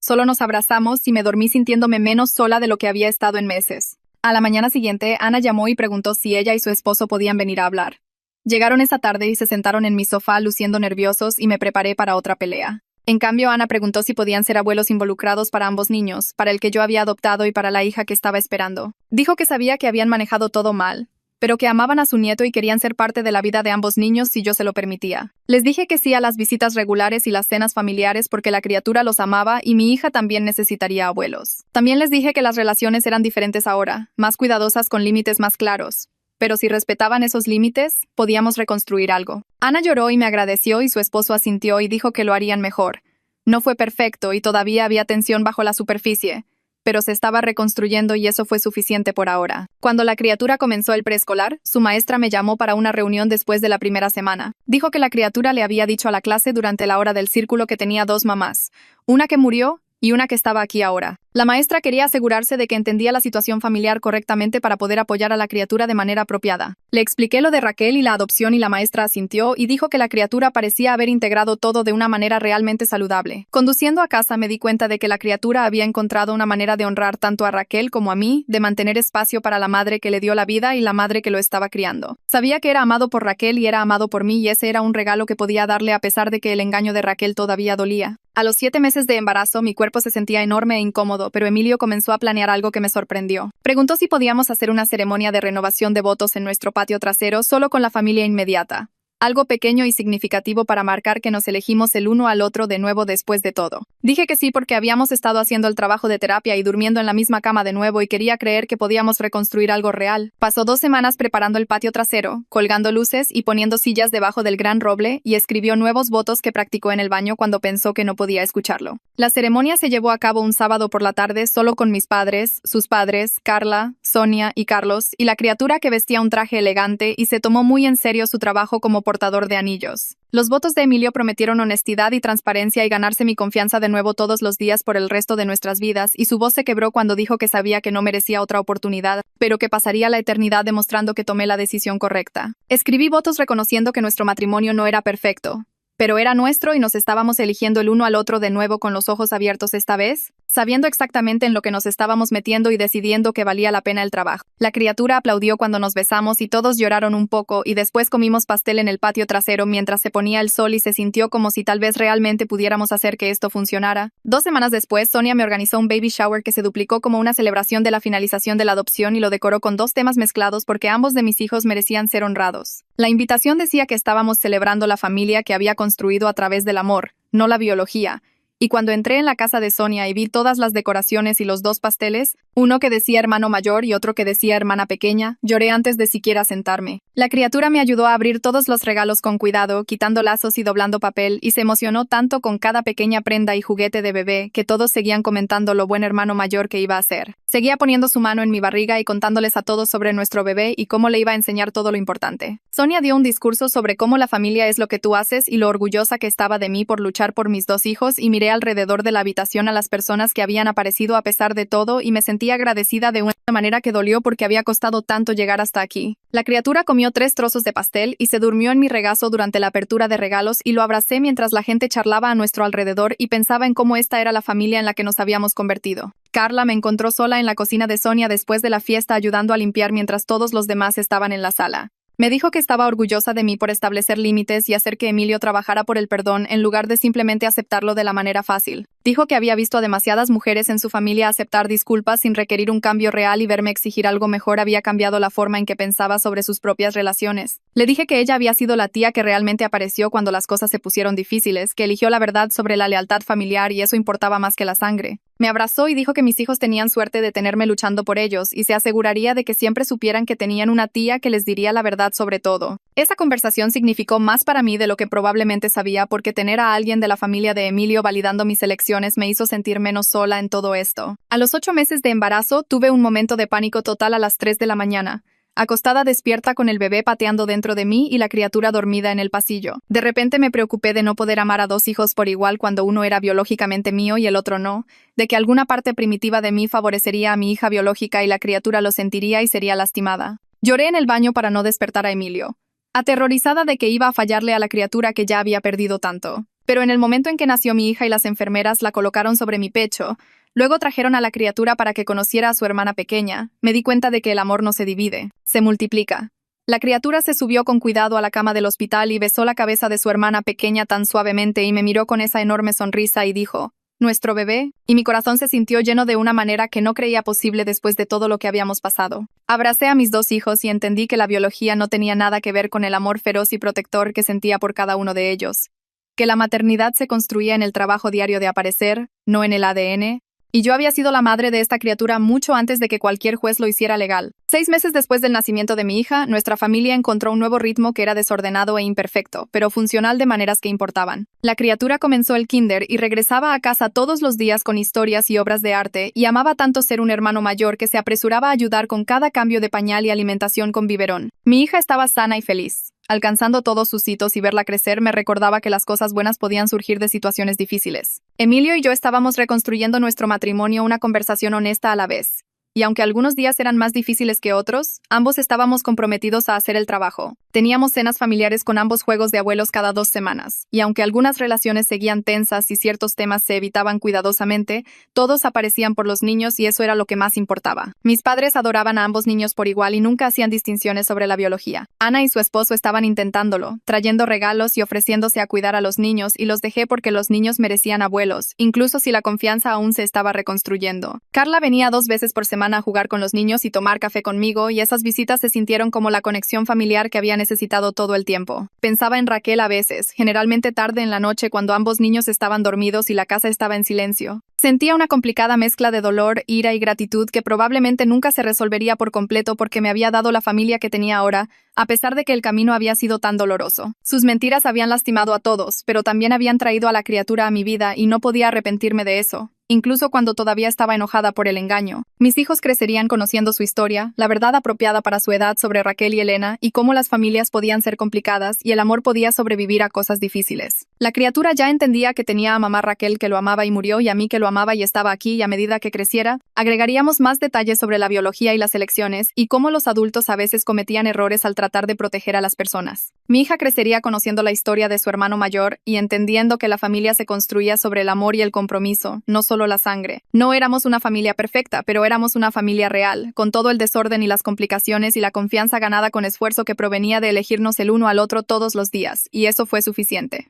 Solo nos abrazamos y me dormí sintiéndome menos sola de lo que había estado en meses. A la mañana siguiente, Ana llamó y preguntó si ella y su esposo podían venir a hablar. Llegaron esa tarde y se sentaron en mi sofá luciendo nerviosos y me preparé para otra pelea. En cambio, Ana preguntó si podían ser abuelos involucrados para ambos niños, para el que yo había adoptado y para la hija que estaba esperando. Dijo que sabía que habían manejado todo mal, pero que amaban a su nieto y querían ser parte de la vida de ambos niños si yo se lo permitía. Les dije que sí a las visitas regulares y las cenas familiares porque la criatura los amaba y mi hija también necesitaría abuelos. También les dije que las relaciones eran diferentes ahora, más cuidadosas con límites más claros. Pero si respetaban esos límites, podíamos reconstruir algo. Ana lloró y me agradeció y su esposo asintió y dijo que lo harían mejor. No fue perfecto y todavía había tensión bajo la superficie, pero se estaba reconstruyendo y eso fue suficiente por ahora. Cuando la criatura comenzó el preescolar, su maestra me llamó para una reunión después de la primera semana. Dijo que la criatura le había dicho a la clase durante la hora del círculo que tenía 2 mamás, una que murió y una que estaba aquí ahora. La maestra quería asegurarse de que entendía la situación familiar correctamente para poder apoyar a la criatura de manera apropiada. Le expliqué lo de Raquel y la adopción y la maestra asintió y dijo que la criatura parecía haber integrado todo de una manera realmente saludable. Conduciendo a casa me di cuenta de que la criatura había encontrado una manera de honrar tanto a Raquel como a mí, de mantener espacio para la madre que le dio la vida y la madre que lo estaba criando. Sabía que era amado por Raquel y era amado por mí y ese era un regalo que podía darle a pesar de que el engaño de Raquel todavía dolía. A los 7 meses de embarazo mi cuerpo se sentía enorme e incómodo, pero Emilio comenzó a planear algo que me sorprendió. Preguntó si podíamos hacer una ceremonia de renovación de votos en nuestro patio trasero solo con la familia inmediata. Algo pequeño y significativo para marcar que nos elegimos el uno al otro de nuevo después de todo. Dije que sí porque habíamos estado haciendo el trabajo de terapia y durmiendo en la misma cama de nuevo y quería creer que podíamos reconstruir algo real. Pasó 2 semanas preparando el patio trasero, colgando luces y poniendo sillas debajo del gran roble y escribió nuevos votos que practicó en el baño cuando pensó que no podía escucharlo. La ceremonia se llevó a cabo un sábado por la tarde solo con mis padres, sus padres, Carla, Sonia y Carlos, y la criatura que vestía un traje elegante y se tomó muy en serio su trabajo como portador de anillos. Los votos de Emilio prometieron honestidad y transparencia y ganarse mi confianza de nuevo todos los días por el resto de nuestras vidas, y su voz se quebró cuando dijo que sabía que no merecía otra oportunidad, pero que pasaría la eternidad demostrando que tomé la decisión correcta. Escribí votos reconociendo que nuestro matrimonio no era perfecto, Pero era nuestro y nos estábamos eligiendo el uno al otro de nuevo con los ojos abiertos esta vez, sabiendo exactamente en lo que nos estábamos metiendo y decidiendo que valía la pena el trabajo. La criatura aplaudió cuando nos besamos y todos lloraron un poco y después comimos pastel en el patio trasero mientras se ponía el sol y se sintió como si tal vez realmente pudiéramos hacer que esto funcionara. 2 semanas después, Sonia me organizó un baby shower que se duplicó como una celebración de la finalización de la adopción y lo decoró con 2 temas mezclados porque ambos de mis hijos merecían ser honrados. La invitación decía que estábamos celebrando la familia que había construido a través del amor, no la biología. Y cuando entré en la casa de Sonia y vi todas las decoraciones y los 2 pasteles, uno que decía hermano mayor y otro que decía hermana pequeña, lloré antes de siquiera sentarme. La criatura me ayudó a abrir todos los regalos con cuidado, quitando lazos y doblando papel, y se emocionó tanto con cada pequeña prenda y juguete de bebé que todos seguían comentando lo buen hermano mayor que iba a ser. Seguía poniendo su mano en mi barriga y contándoles a todos sobre nuestro bebé y cómo le iba a enseñar todo lo importante. Sonia dio un discurso sobre cómo la familia es lo que tú haces y lo orgullosa que estaba de mí por luchar por mis 2 hijos, y miré alrededor de la habitación a las personas que habían aparecido a pesar de todo y me sentí agradecida de una manera que dolió porque había costado tanto llegar hasta aquí. La criatura comió 3 trozos de pastel y se durmió en mi regazo durante la apertura de regalos y lo abracé mientras la gente charlaba a nuestro alrededor y pensaba en cómo esta era la familia en la que nos habíamos convertido. Carla me encontró sola en la cocina de Sonia después de la fiesta ayudando a limpiar mientras todos los demás estaban en la sala. Me dijo que estaba orgullosa de mí por establecer límites y hacer que Emilio trabajara por el perdón en lugar de simplemente aceptarlo de la manera fácil. Dijo que había visto a demasiadas mujeres en su familia aceptar disculpas sin requerir un cambio real y verme exigir algo mejor había cambiado la forma en que pensaba sobre sus propias relaciones. Le dije que ella había sido la tía que realmente apareció cuando las cosas se pusieron difíciles, que eligió la verdad sobre la lealtad familiar y eso importaba más que la sangre. Me abrazó y dijo que mis hijos tenían suerte de tenerme luchando por ellos y se aseguraría de que siempre supieran que tenían una tía que les diría la verdad sobre todo. Esa conversación significó más para mí de lo que probablemente sabía porque tener a alguien de la familia de Emilio validando mis elecciones me hizo sentir menos sola en todo esto. A los 8 meses de embarazo tuve un momento de pánico total a las 3 de la mañana. Acostada despierta con el bebé pateando dentro de mí y la criatura dormida en el pasillo. De repente me preocupé de no poder amar a 2 hijos por igual cuando uno era biológicamente mío y el otro no, de que alguna parte primitiva de mí favorecería a mi hija biológica y la criatura lo sentiría y sería lastimada. Lloré en el baño para no despertar a Emilio, aterrorizada de que iba a fallarle a la criatura que ya había perdido tanto. Pero en el momento en que nació mi hija y las enfermeras la colocaron sobre mi pecho, luego trajeron a la criatura para que conociera a su hermana pequeña, me di cuenta de que el amor no se divide, se multiplica. La criatura se subió con cuidado a la cama del hospital y besó la cabeza de su hermana pequeña tan suavemente y me miró con esa enorme sonrisa y dijo, «¿Nuestro bebé?» Y mi corazón se sintió lleno de una manera que no creía posible después de todo lo que habíamos pasado. Abracé a mis 2 hijos y entendí que la biología no tenía nada que ver con el amor feroz y protector que sentía por cada uno de ellos. Que la maternidad se construía en el trabajo diario de aparecer, no en el ADN, y yo había sido la madre de esta criatura mucho antes de que cualquier juez lo hiciera legal. 6 meses después del nacimiento de mi hija, nuestra familia encontró un nuevo ritmo que era desordenado e imperfecto, pero funcional de maneras que importaban. La criatura comenzó el kinder y regresaba a casa todos los días con historias y obras de arte, y amaba tanto ser un hermano mayor que se apresuraba a ayudar con cada cambio de pañal y alimentación con biberón. Mi hija estaba sana y feliz. Alcanzando todos sus hitos y verla crecer me recordaba que las cosas buenas podían surgir de situaciones difíciles. Emilio y yo estábamos reconstruyendo nuestro matrimonio, una conversación honesta a la vez. Y aunque algunos días eran más difíciles que otros, ambos estábamos comprometidos a hacer el trabajo. Teníamos cenas familiares con ambos juegos de abuelos cada 2 semanas, y aunque algunas relaciones seguían tensas y ciertos temas se evitaban cuidadosamente, todos aparecían por los niños y eso era lo que más importaba. Mis padres adoraban a ambos niños por igual y nunca hacían distinciones sobre la biología. Ana y su esposo estaban intentándolo, trayendo regalos y ofreciéndose a cuidar a los niños, y los dejé porque los niños merecían abuelos, incluso si la confianza aún se estaba reconstruyendo. Carla venía 2 veces por semana a jugar con los niños y tomar café conmigo, y esas visitas se sintieron como la conexión familiar que había necesitado todo el tiempo. Pensaba en Raquel a veces, generalmente tarde en la noche cuando ambos niños estaban dormidos y la casa estaba en silencio. Sentía una complicada mezcla de dolor, ira y gratitud que probablemente nunca se resolvería por completo porque me había dado la familia que tenía ahora, a pesar de que el camino había sido tan doloroso. Sus mentiras habían lastimado a todos, pero también habían traído a la criatura a mi vida y no podía arrepentirme de eso. incluso cuando todavía estaba enojada por el engaño. Mis hijos crecerían conociendo su historia, la verdad apropiada para su edad sobre Raquel y Elena, y cómo las familias podían ser complicadas y el amor podía sobrevivir a cosas difíciles. La criatura ya entendía que tenía a mamá Raquel que lo amaba y murió, y a mí que lo amaba y estaba aquí, y a medida que creciera, agregaríamos más detalles sobre la biología y las elecciones, y cómo los adultos a veces cometían errores al tratar de proteger a las personas. Mi hija crecería conociendo la historia de su hermano mayor y entendiendo que la familia se construía sobre el amor y el compromiso, no solo la sangre. No éramos una familia perfecta, pero éramos una familia real, con todo el desorden y las complicaciones y la confianza ganada con esfuerzo que provenía de elegirnos el uno al otro todos los días, y eso fue suficiente.